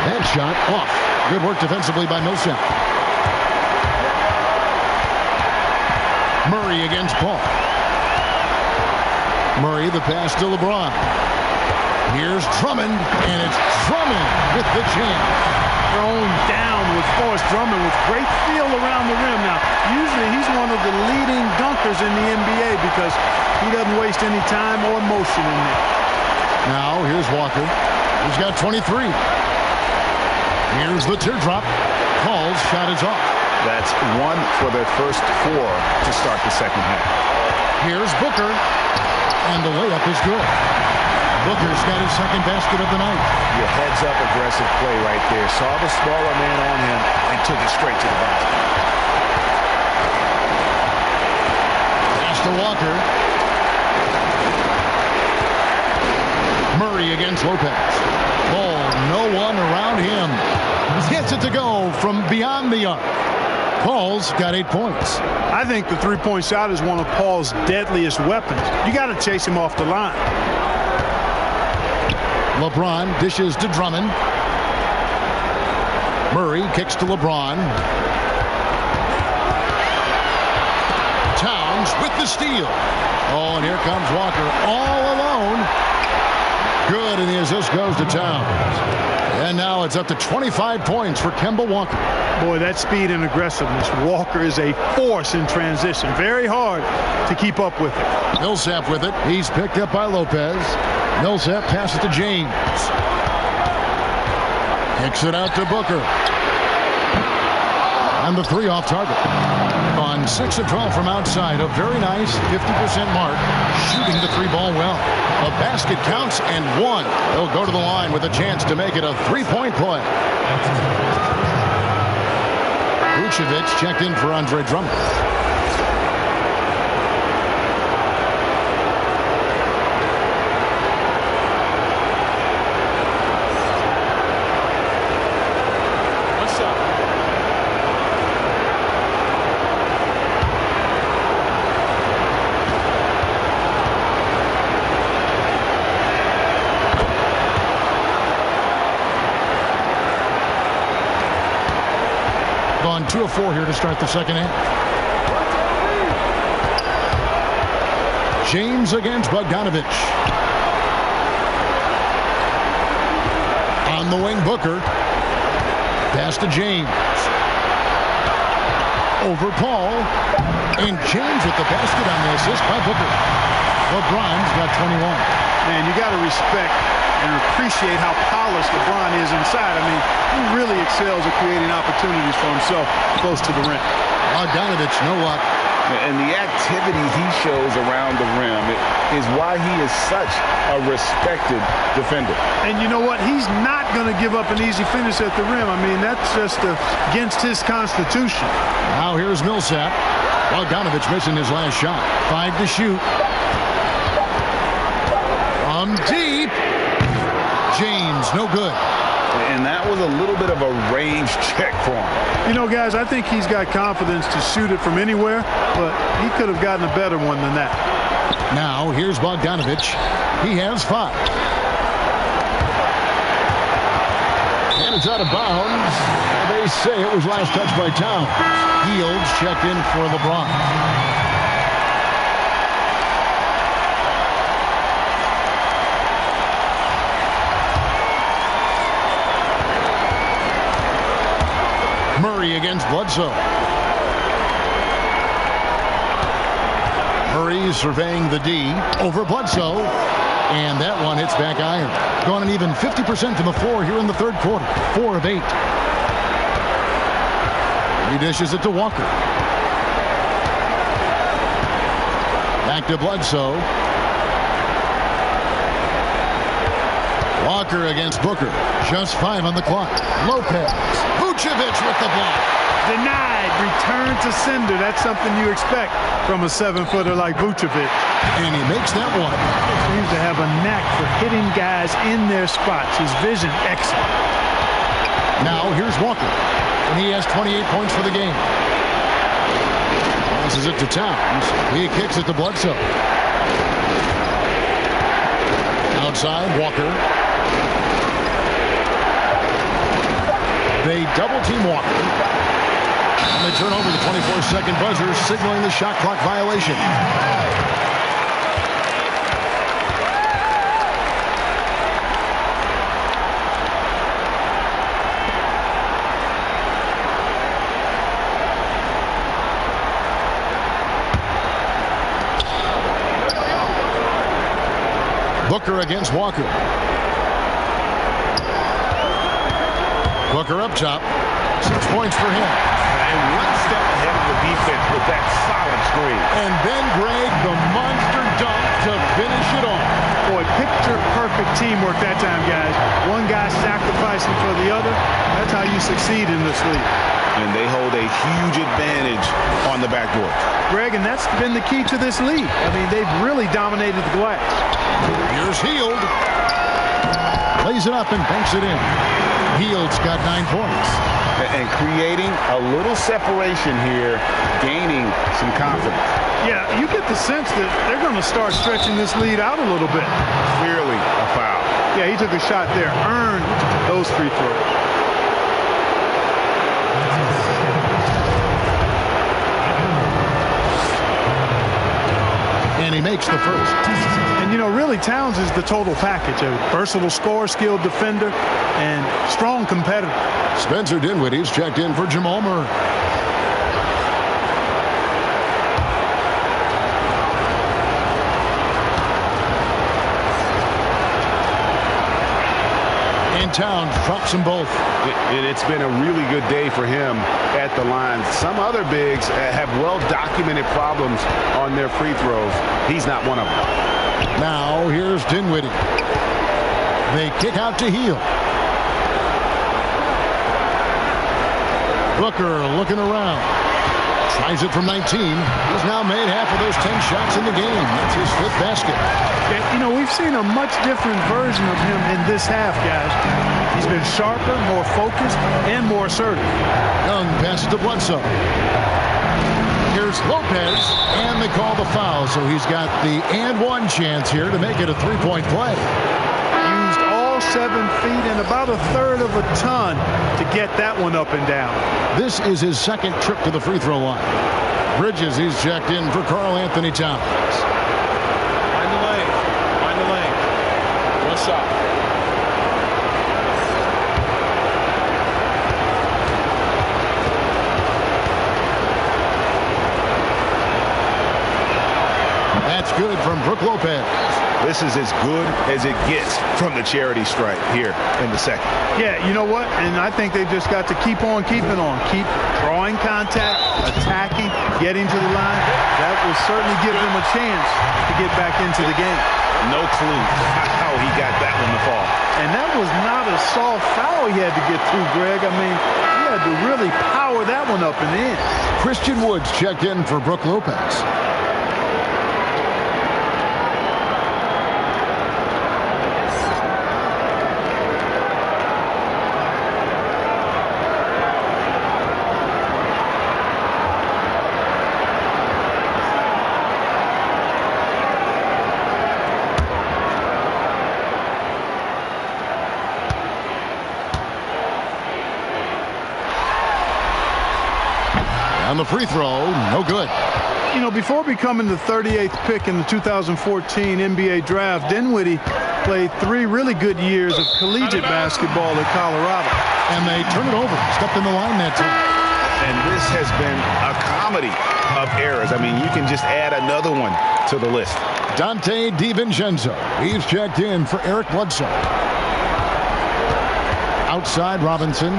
That shot off. Good work defensively by Millsap. Murray against Paul. Murray, the pass to LeBron. Here's Drummond, and it's Drummond with the jam. Thrown down with force. Drummond with great feel around the rim. Now, usually he's one of the leading dunkers in the NBA because he doesn't waste any time or motion in there. Now, here's Walker. He's got 23. Here's the teardrop. Paul's shot is off. That's 1 for their first 4 to start the second half. Here's Booker, and the layup is good. Booker's got his second basket of the night. Your heads-up aggressive play right there. Saw the smaller man on him and took it straight to the basket. Pass to Walker. Murray against Lopez. Ball, no one around him. Gets it to go from beyond the arc. Paul's got 8 points. I think the three-point shot is one of Paul's deadliest weapons. You got to chase him off the line. LeBron dishes to Drummond. Murray kicks to LeBron. Towns with the steal. Oh, and here comes Walker all alone. Good, and the assist goes to Towns. And now it's up to 25 points for Kemba Walker. Boy, that speed and aggressiveness. Walker is a force in transition. Very hard to keep up with it. Millsap with it. He's picked up by Lopez. Millsap passes to James. Kicks it out to Booker. And the 3 off target. On 6 of 12 from outside. A very nice 50% mark. Shooting the 3-ball well. The basket counts and 1. He'll go to the line with a chance to make it a 3-point play. Vucevic checked in for Andre Drummond. On 2 of 4 here to start the second half. James against Bogdanovich. On the wing, Booker. Pass to James. Over Paul. And James with the basket on the assist by Booker. LeBron's got 21. Man, you got to respect and appreciate how polished LeBron is inside. I mean, he really excels at creating opportunities for himself close to the rim. Bogdanovich, no luck. And the activity he shows around the rim is why he is such a respected defender. And you know what? He's not going to give up an easy finish at the rim. I mean, that's just against his constitution. Now here's Millsap. Bogdanovich missing his last shot. 5 to shoot. From deep. James, no good. And that was a little bit of a range check for him. You know, guys, I think he's got confidence to shoot it from anywhere, but he could have gotten a better one than that. Now, here's Bogdanovich. He has 5. And it's out of bounds. They say it was last touched by Towns. Fields checked in for LeBron. Murray against Bledsoe. Murray surveying the D over Bledsoe. And that one hits back iron. Gone an even 50% from the floor here in the third quarter. 4 of 8. He dishes it to Walker. Back to Bledsoe. Walker against Booker. Just 5 on the clock. Lopez. Vucevic with the block. Denied. Return to sender. That's something you expect from a 7-footer like Vucevic. And he makes that one. Seems to have a knack for hitting guys in their spots. His vision excellent. Now here's Walker. And he has 28 points for the game. Passes it to Towns. He kicks it to Bledsoe. Outside, Walker. They double-team Walker. And they turn over the 24-second buzzer, signaling the shot clock violation. Booker against Walker. Booker up top. 6 points for him. And one step ahead of the defense with that solid screen. And then Greg, the monster dunk to finish it off. Boy, picture-perfect teamwork that time, guys. One guy sacrificing for the other. That's how you succeed in this league. And they hold a huge advantage on the backboard. Greg, and that's been the key to this league. I mean, they've really dominated the glass. Here's Hield. Lays it up and banks it in. Hield's got 9 points. And creating a little separation here, gaining some confidence. Yeah, you get the sense that they're going to start stretching this lead out a little bit. Clearly a foul. Yeah, he took a shot there. Earned those free throws. And he makes the first. And, you know, really Towns is the total package. A versatile scorer, skilled defender, and strong competitor. Spencer Dinwiddie's checked in for Jamal Murray. And Towns drops them both. It's been a really good day for him at the line. Some other bigs have well-documented problems on their free throws. He's not one of them. Now here's Dinwiddie. They kick out to Hield. Booker looking around. Tries it from 19. He's now made half of those 10 shots in the game. That's his 5th basket. Yeah, you know, we've seen a much different version of him in this half, guys. He's been sharper, more focused, and more assertive. Young passes to Bledsoe. Here's Lopez, and they call the foul. So he's got the and one chance here to make it a 3-point play. Used all 7 feet and about a third of a ton to get that one up and down. This is his 2nd trip to the free throw line. Bridges, he's checked in for Karl Anthony Towns. Find the lane. Find the lane. One shot. That's good from Brook Lopez. This is as good as it gets from the charity stripe here in the 2nd. Yeah, you know what? And I think they've just got to keep on keeping on. Keep drawing contact, attacking, getting to the line. That will certainly give them a chance to get back into the game. No clue how he got that one to fall. And that was not a soft foul he had to get through, Greg. I mean, he had to really power that one up and in. Christian Woods checked in for Brook Lopez. On the free throw, no good. You know, before becoming the 38th pick in the 2014 NBA draft, Dinwiddie played 3 really good years of collegiate basketball at Colorado. And they turned it over, stepped in the line that time. And this has been a comedy of errors. I mean, you can just add another one to the list. Dante DiVincenzo, he's checked in for Eric Bledsoe. Outside Robinson.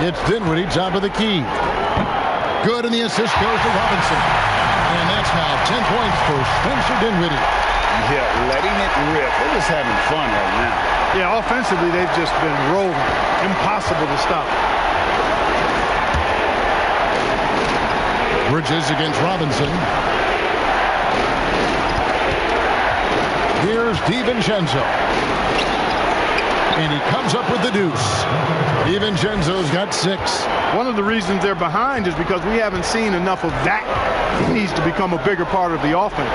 It's Dinwiddie, top of the key. Good, and the assist goes to Robinson. And that's now 10 points for Spencer Dinwiddie. Yeah, letting it rip. They're just having fun right now. Yeah, offensively, they've just been rolling. Impossible to stop. Bridges against Robinson. Here's DiVincenzo. And he comes up with the deuce. DiVincenzo's got 6. One of the reasons they're behind is because we haven't seen enough of that. He needs to become a bigger part of the offense.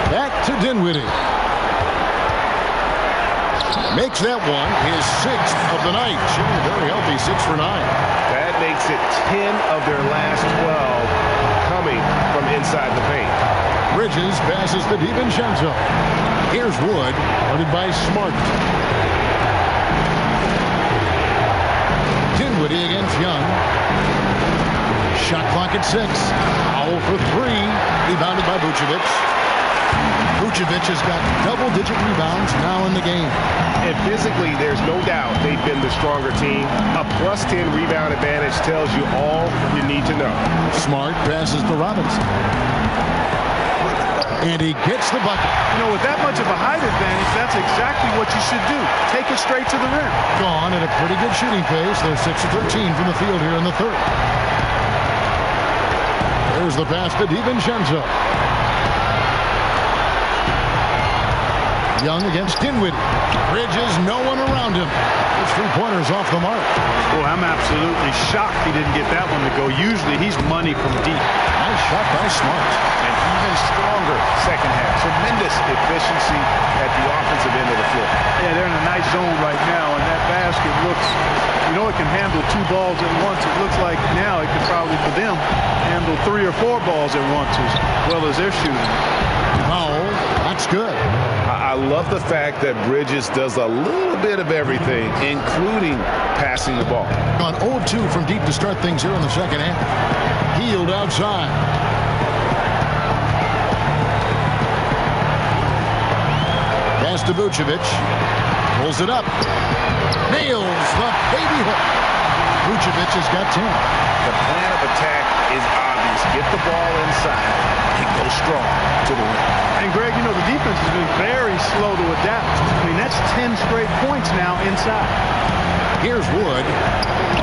Back to Dinwiddie. Makes that one his 6th of the night. Shooting very healthy, 6 for 9. That makes it 10 of their last 12 coming from inside the paint. Bridges passes to DiVincenzo. Here's Wood, guarded by Smart. Dinwiddie against Young. Shot clock at 6. Foul for 3. Rebounded by Vucevic. Vucevic has got double-digit rebounds now in the game. And physically, there's no doubt they've been the stronger team. A plus 10 rebound advantage tells you all you need to know. Smart passes to Robinson. And he gets the bucket. You know, with that much of a height advantage, that's exactly what you should do. Take it straight to the rim. Gone at a pretty good shooting pace. They're 6 of 13 from the field here in the third. There's the pass to DiVincenzo. Young against Dinwiddie. Bridges, no one around him. His 3-pointers off the mark. Well, I'm absolutely shocked he didn't get that one to go. Usually he's money from deep. Nice shot by Smart. And even stronger second half. Tremendous efficiency at the offensive end of the floor. Yeah, they're in a nice zone right now, and that basket looks, you know, it can handle 2 balls at once. It looks like now it could probably, for them, handle 3 or 4 balls at once as well as they're shooting. Foul. That's good. I love the fact that Bridges does a little bit of everything, including passing the ball. Gone 0-2 from deep to start things here in the second half. Healed outside. Pass to Vucevic. Pulls it up. Nails the baby hook. Vucevic has got 10. The plan of attack is obvious. Get the ball inside and go strong to the rim. And Greg, you know, the defense has been very slow to adapt. I mean, that's 10 straight points now inside. Here's Wood.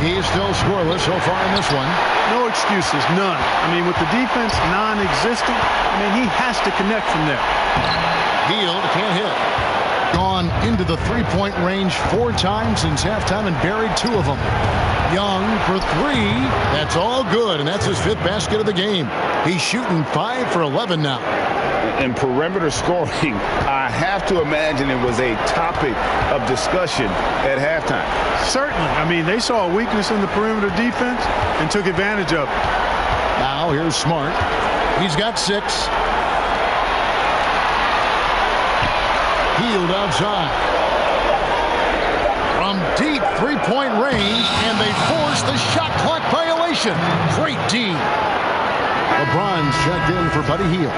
He is still scoreless so far in this one. No excuses, none. I mean, with the defense non-existent, I mean, he has to connect from there. Healed, can't hit. Gone into the 3-point range 4 times since halftime and buried 2 of them. Young for 3. That's all good, and that's his 5th basket of the game. He's shooting 5 for 11 now. And perimeter scoring, I have to imagine it was a topic of discussion at halftime. Certainly. I mean, they saw a weakness in the perimeter defense and took advantage of it. Now here's Smart. He's got 6. Healed outside. From deep 3-point range, and they force the shot clock violation. Great D. LeBron's checked in for Buddy Hield.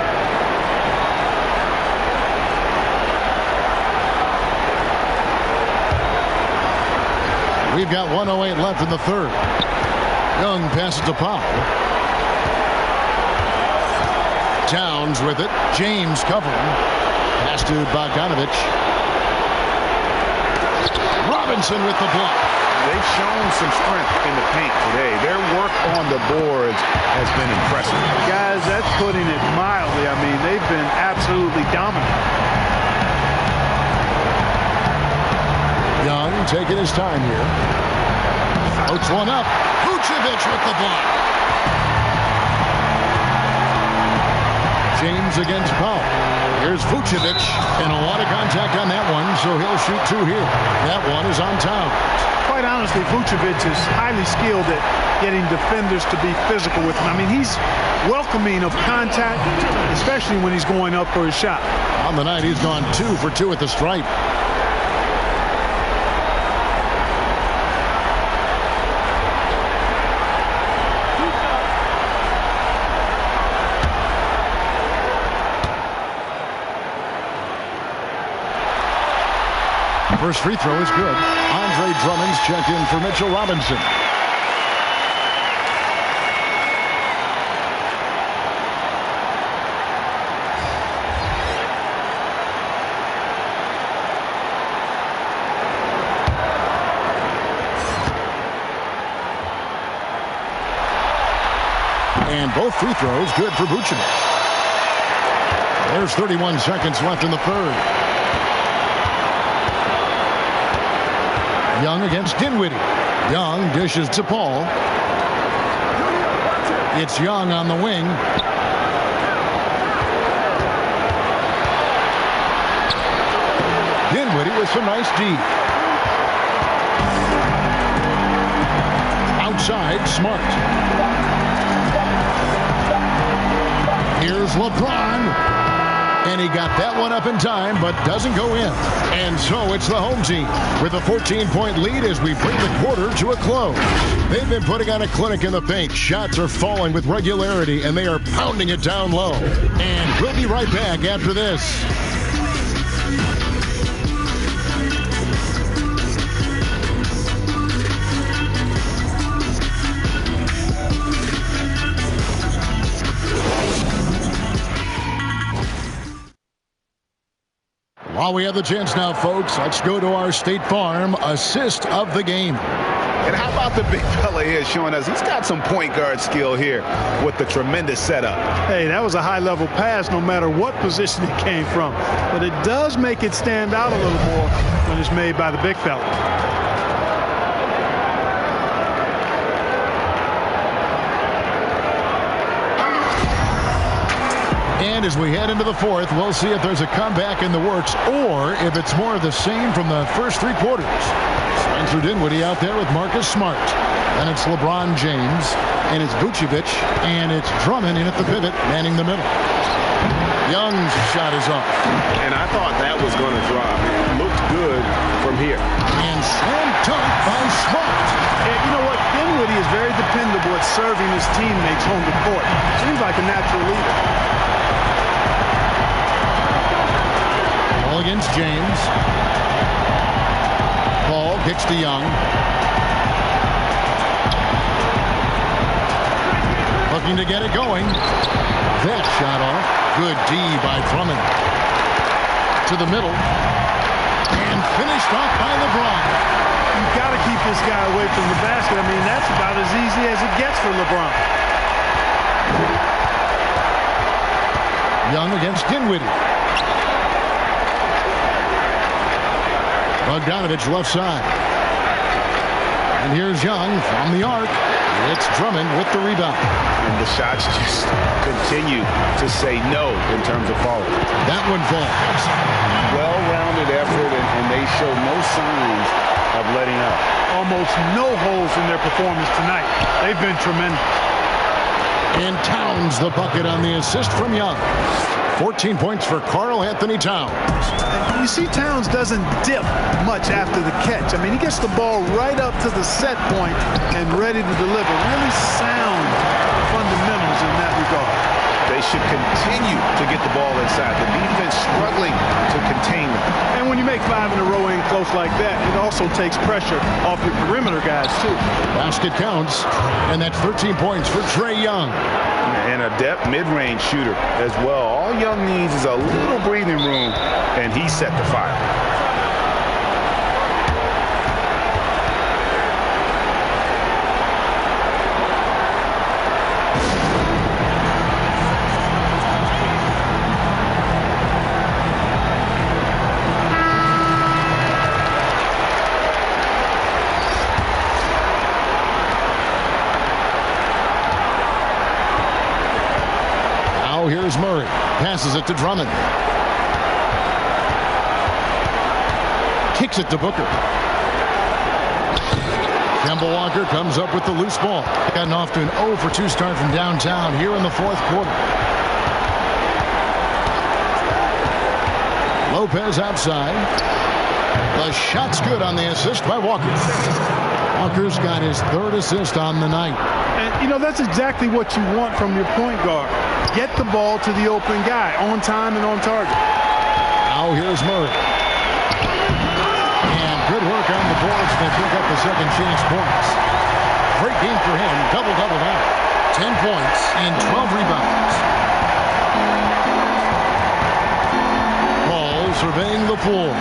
We've got 1:08 left in the third. Young passes to Powell. Towns with it. James covering. Pass to Bogdanovich. Robinson with the block. They've shown some strength in the paint today. Their work on the boards has been impressive. Guys, that's putting it mildly. I mean, they've been absolutely dominant. Young taking his time here. Floats one up. Vucevic with the block. James against Powell. Here's Vucevic, and a lot of contact on that one, so he'll shoot 2 here. That one is on Towns. Quite honestly, Vucevic is highly skilled at getting defenders to be physical with him. I mean, he's welcoming of contact, especially when he's going up for his shot. On the night, he's gone 2 for 2 at the stripe. First free throw is good. Andre Drummond's checked in for Mitchell Robinson. And both free throws good for Vucevic. There's 31 seconds left in the third. Young against Dinwiddie. Young dishes to Paul. It's Young on the wing. Dinwiddie with some nice D. Outside, Smart. Here's LeBron. And he got that one up in time, but doesn't go in. And so it's the home team with a 14-point lead as we bring the quarter to a close. They've been putting on a clinic in the paint. Shots are falling with regularity, and they are pounding it down low. And we'll be right back after this. While we have the chance now, folks, let's go to our State Farm assist of the game. And how about the big fella here showing us he's got some point guard skill here with the tremendous setup. Hey, that was a high-level pass no matter what position it came from. But it does make it stand out a little more when it's made by the big fella. And as we head into the fourth, we'll see if there's a comeback in the works or if it's more of the same from the first three quarters. Spencer Dinwiddie out there with Marcus Smart. Then it's LeBron James, and it's Vucevic, and it's Drummond in at the pivot, manning the middle. Young's shot is off. And I thought that was going to drop. It looked good from here. And slam dunk by Smart. And you know what? Dinwiddie is very dependable at serving his teammates home the court. Seems like a natural leader. Ball against James. Paul kicks to Young. Looking to get it going. That shot off. Good D by Drummond. To the middle. And finished off by LeBron. You've got to keep this guy away from the basket. I mean, that's about as easy as it gets for LeBron. Young against Dinwiddie. Bogdanovich left side. And here's Young from the arc. It's Drummond with the rebound. And the shots just continue to say no in terms of falling. That one falls. Well-rounded effort, and they show no signs of letting up. Almost no holes in their performance tonight. They've been tremendous. And Towns the bucket on the assist from Young. 14 points for Karl Anthony Towns. You see Towns doesn't dip much after the catch. I mean, he gets the ball right up to the set point and ready to deliver. Really sound fundamentals in that regard. They should continue to get the ball inside. The defense struggling to contain them. And when you make 5 in a row in close like that, it also takes pressure off your perimeter guys, too. Basket counts, and that's 13 points for Trae Young. And a depth mid-range shooter as well. All Young needs is a little breathing room, and he set the fire. Here's Murray. Passes it to Drummond. Kicks it to Booker. Kemba Walker comes up with the loose ball. Gotten off to an 0 for 2 start from downtown here in the fourth quarter. Lopez outside. The shot's good on the assist by Walker. Walker's got his 3rd assist on the night. And, you know, that's exactly what you want from your point guard. Get the ball to the open guy on time and on target. Now here's Murray. And good work on the boards. They pick up the second chance points. Great game for him. Double-double now. 10 points and 12 rebounds. Paul surveying the floor.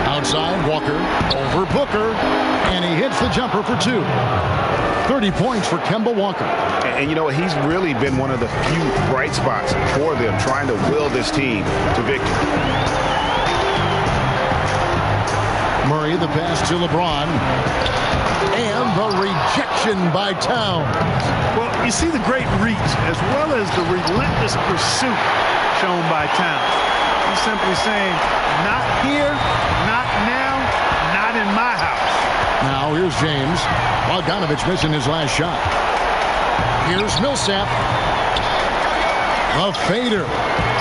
Outside, Walker over Booker, and he hits the jumper for 2. 30 points for Kemba Walker. And you know, he's really been one of the few bright spots for them, trying to will this team to victory. Murray, the pass to LeBron. And the rejection by Towns. Well, you see the great reach as well as the relentless pursuit shown by Towns. He's simply saying, not here, not now, not in my house. Now here's James. Bogdanovich missing his last shot. Here's Millsap. The fader.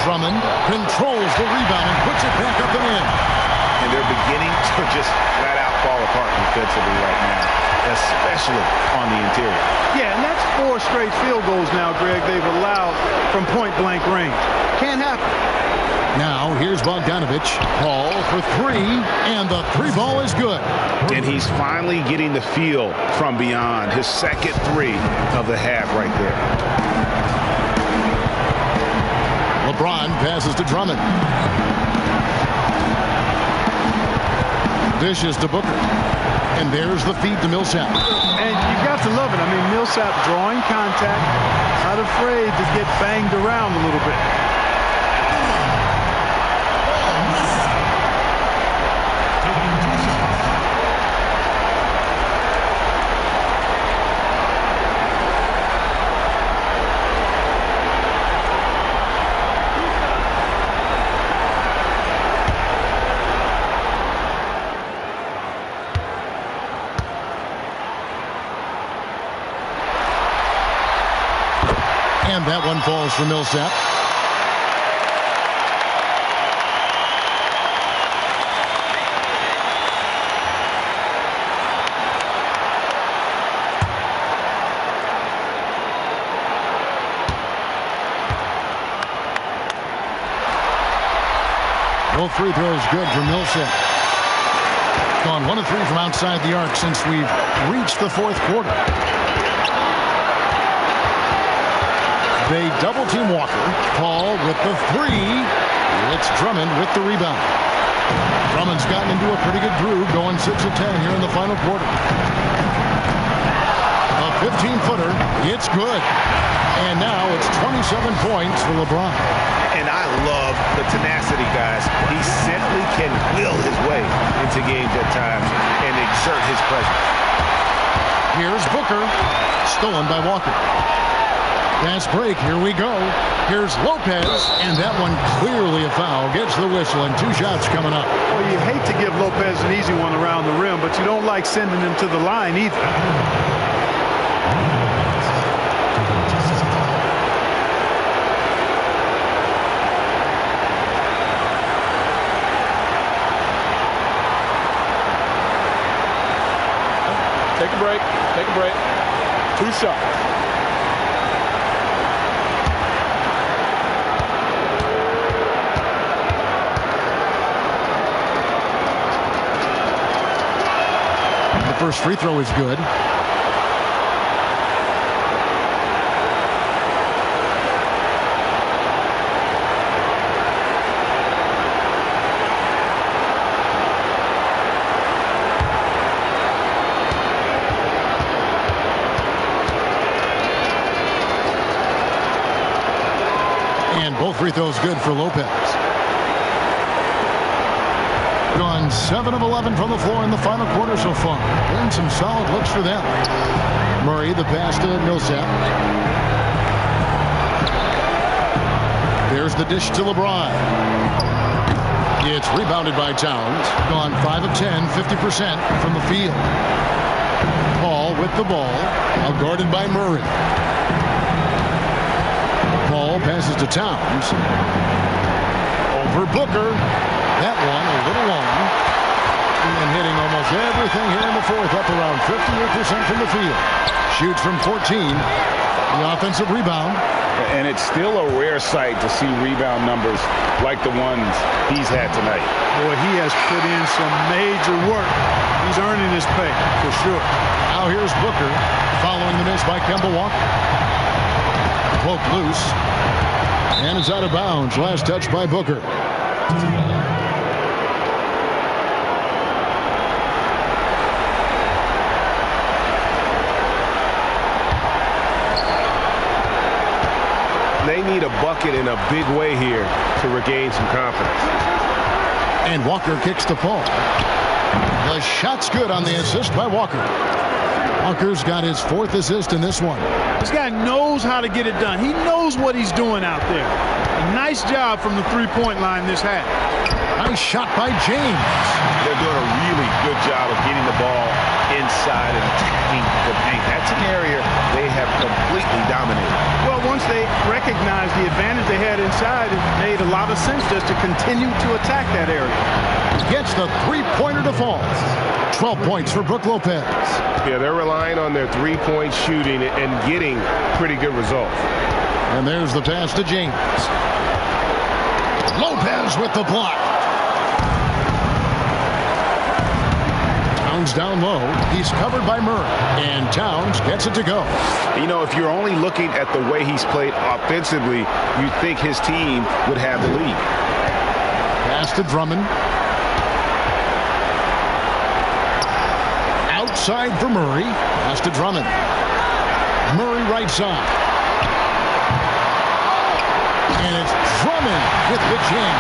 Drummond controls the rebound and puts it back up and in. And they're beginning to just flat out fall apart defensively right now, especially on the interior. Yeah, and that's 4 straight field goals now, Greg, they've allowed from point-blank range. Can't happen. Now, here's Bogdanovich. Paul for 3, and the 3 ball is good. And he's finally getting the feel from beyond. His second 3 of the half right there. LeBron passes to Drummond. Dishes to Booker. And there's the feed to Millsap. And you've got to love it. I mean, Millsap drawing contact, not afraid to get banged around a little bit. And that one falls for Millsap. Both free throws good for Millsap. Gone 1 of 3 from outside the arc since we've reached the 4th quarter. They double-team Walker. Paul with the 3. It's Drummond with the rebound. Drummond's gotten into a pretty good groove, going 6 of 10 here in the final quarter. A 15-footer. It's good. And now it's 27 points for LeBron. And I love the tenacity, guys. He simply can will his way into games at times and exert his presence. Here's Booker. Stolen by Walker. Fast break, here we go. Here's Lopez, and that one clearly a foul. Gets the whistle, and 2 shots coming up. Well, you hate to give Lopez an easy one around the rim, but you don't like sending him to the line either. Take a break. Take a break. 2 shots. First free throw is good. And both free throws good for Lopez. Gone 7 of 11 from the floor in the final quarter so far. And some solid looks for them. Murray, the pass to Millsap. There's the dish to LeBron. It's rebounded by Towns. Gone 5 of 10, 50% from the field. Paul with the ball. Now guarded by Murray. Paul passes to Towns. Over Booker. That one a little long. shooting and hitting almost everything here in the fourth, up around 58% from the field. Shoots from 14. The offensive rebound. And it's still a rare sight to see rebound numbers like the ones he's had tonight. Boy, he has put in some major work. He's earning his pay, for sure. Now here's Booker, following the miss by Kemba Walker. Poked loose. And it's out of bounds. Last touch by Booker. They need a bucket in a big way here to regain some confidence. And Walker kicks the ball. The shot's good on the assist by Walker. Walker's got his fourth assist in this one. This guy knows how to get it done. He knows what he's doing out there. A nice job from the three-point line this half. Nice shot by James. They're doing a really good job of getting the ball inside and attacking the paint. That's an area they have completely dominated. Well, once they recognized the advantage they had inside, it made a lot of sense just to continue to attack that area. Gets the three-pointer to fall. 12 points for Brook Lopez. Yeah, they're relying on their three-point shooting and getting pretty good results. And there's the pass to James. Lopez with the block. Towns down low. He's covered by Murray. And Towns gets it to go. You know, if you're only looking at the way he's played offensively, you'd think his team would have the lead. Pass to Drummond. Outside for Murray. Pass to Drummond. Murray right side. And it's Drummond with the jam.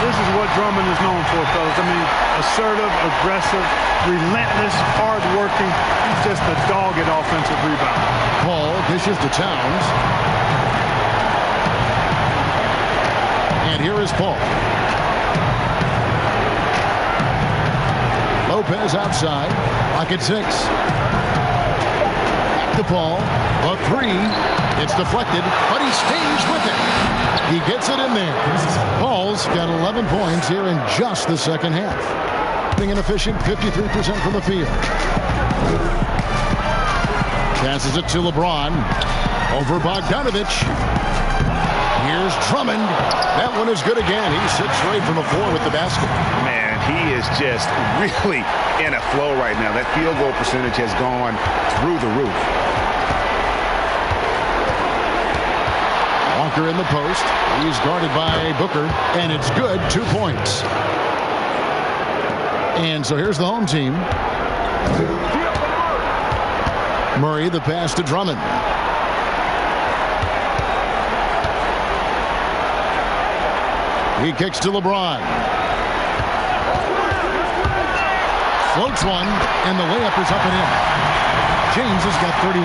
This is what Drummond is known for, fellas. I mean, assertive, aggressive, relentless, hard-working. He's just a dog at offensive rebound. Paul dishes to Towns. And here is Paul. Lopez outside. Pocket 6. Back to Paul. A three. It's deflected, but he stays with it. He gets it in there. Paul's got 11 points here in just the second half. Being inefficient, 53% from the field. Passes it to LeBron. Over Bogdanovich. Here's Drummond. That one is good again. He's 6 straight from the floor with the basket. Man, he is just really in a flow right now. That field goal percentage has gone through the roof. Walker in the post. He's guarded by Booker, and it's good. 2 points. And so here's the home team. Murray, the pass to Drummond. He kicks to LeBron. Floats one, and the layup is up and in. James has got 31.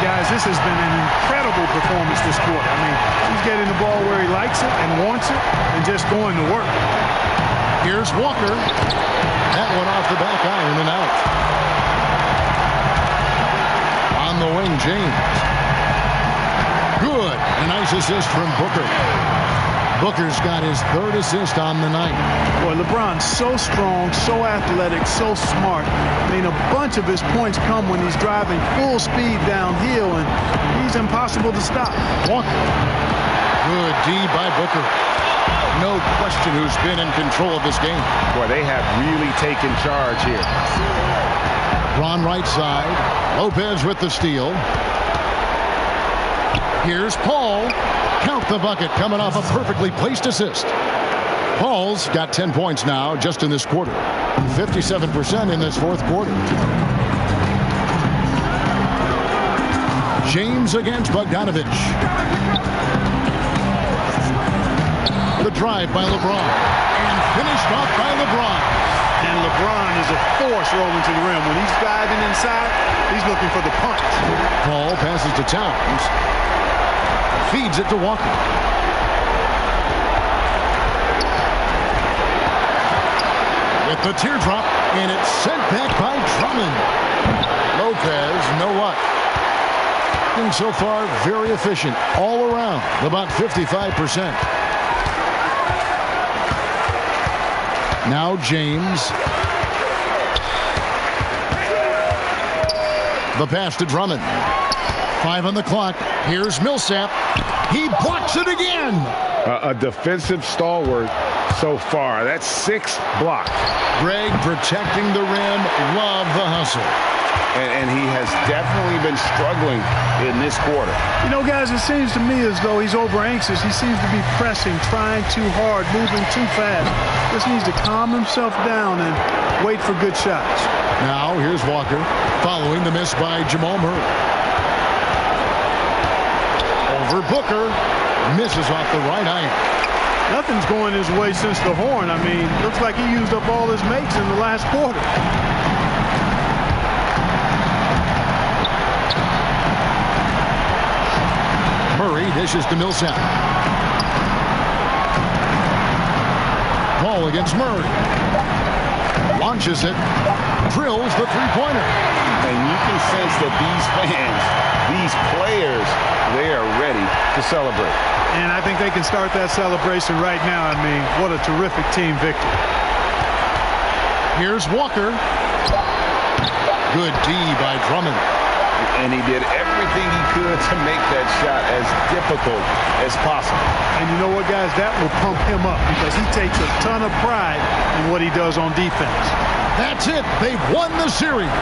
Guys, this has been an incredible performance this quarter. I mean, he's getting the ball where he likes it and wants it and just going to work. Here's Walker. That one off the back iron and out. On the wing, James. Good. A nice assist from Booker. Booker's got his 3rd assist on the night. Boy, LeBron's so strong, so athletic, so smart. I mean, a bunch of his points come when he's driving full speed downhill, and he's impossible to stop. Walker. Good D by Booker. No question who's been in control of this game. Boy, they have really taken charge here. Ron right side. Lopez with the steal. Here's Paul. Count the bucket coming off a perfectly placed assist. Paul's got 10 points now just in this quarter. 57% in this 4th quarter. James against Bogdanovich. The drive by LeBron. And finished off by LeBron. And LeBron is a force rolling to the rim. When he's diving inside, he's looking for the punch. Paul passes to Towns. Feeds it to Walker. With the teardrop, and it's sent back by Drummond. Lopez, no luck. And so far, very efficient all around, about 55%. Now James The pass to Drummond. 5 on the clock. Here's Millsap. He blocks it again. A defensive stalwart so far. That's 6 blocks. Greg protecting the rim. Love the hustle. And he has definitely been struggling in this quarter. You know, guys, it seems to me as though he's over anxious. He seems to be pressing, trying too hard, moving too fast. Just needs to calm himself down and wait for good shots. Now here's Walker following the miss by Jamal Murray. Over Booker. Misses off the right eye. Nothing's going his way since the horn. I mean, looks like he used up all his makes in the last quarter. Murray dishes to Millsap. Ball against Murray. Launches it. Drills the three-pointer. And you can sense that these fans, these players, they are ready to celebrate. And I think they can start that celebration right now. I mean, what a terrific team victory. Here's Walker. Good D by Drummond. And he did everything he could to make that shot as difficult as possible. And you know what, guys? That will pump him up because he takes a ton of pride in what he does on defense. That's it. They've won the series.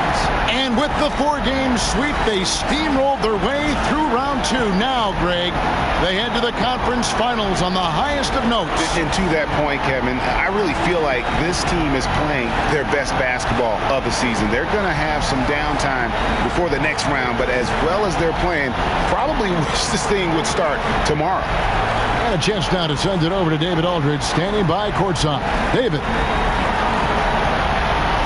And with the 4-game sweep, they steamrolled their way through round 2. Now, Greg, they head to the conference finals on the highest of notes. And to that point, Kevin, I really feel like this team is playing their best basketball of the season. They're going to have some downtime before the next round, but as well as they're playing, probably wish this thing would start tomorrow. And a chance now to send it over to David Aldridge, standing by courtside. David.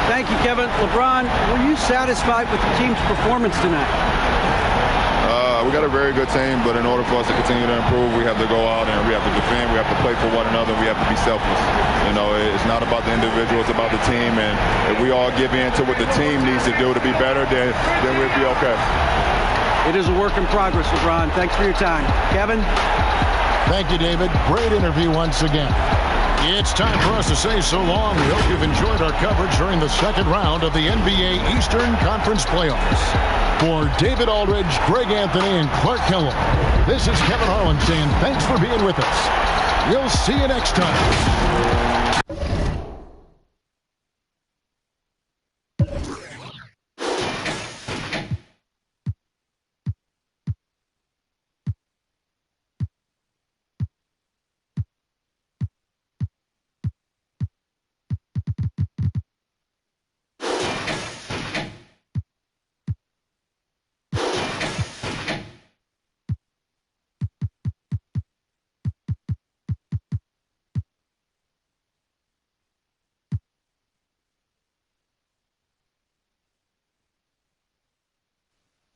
Thank you, Kevin. LeBron, were you satisfied with the team's performance tonight? We got a very good team, but in order for us to continue to improve, we have to go out and we have to defend. We have to play for one another. We have to be selfless. You know, it's not about the individual. It's about the team. And if we all give in to what the team needs to do to be better, then we'll be okay. It is a work in progress, LeBron. Thanks for your time. Kevin? Thank you, David. Great interview once again. It's time for us to say so long. We hope you've enjoyed our coverage during the second round of the NBA Eastern Conference Playoffs. For David Aldridge, Greg Anthony, and Clark Kellogg, this is Kevin Harlan saying thanks for being with us. We'll see you next time.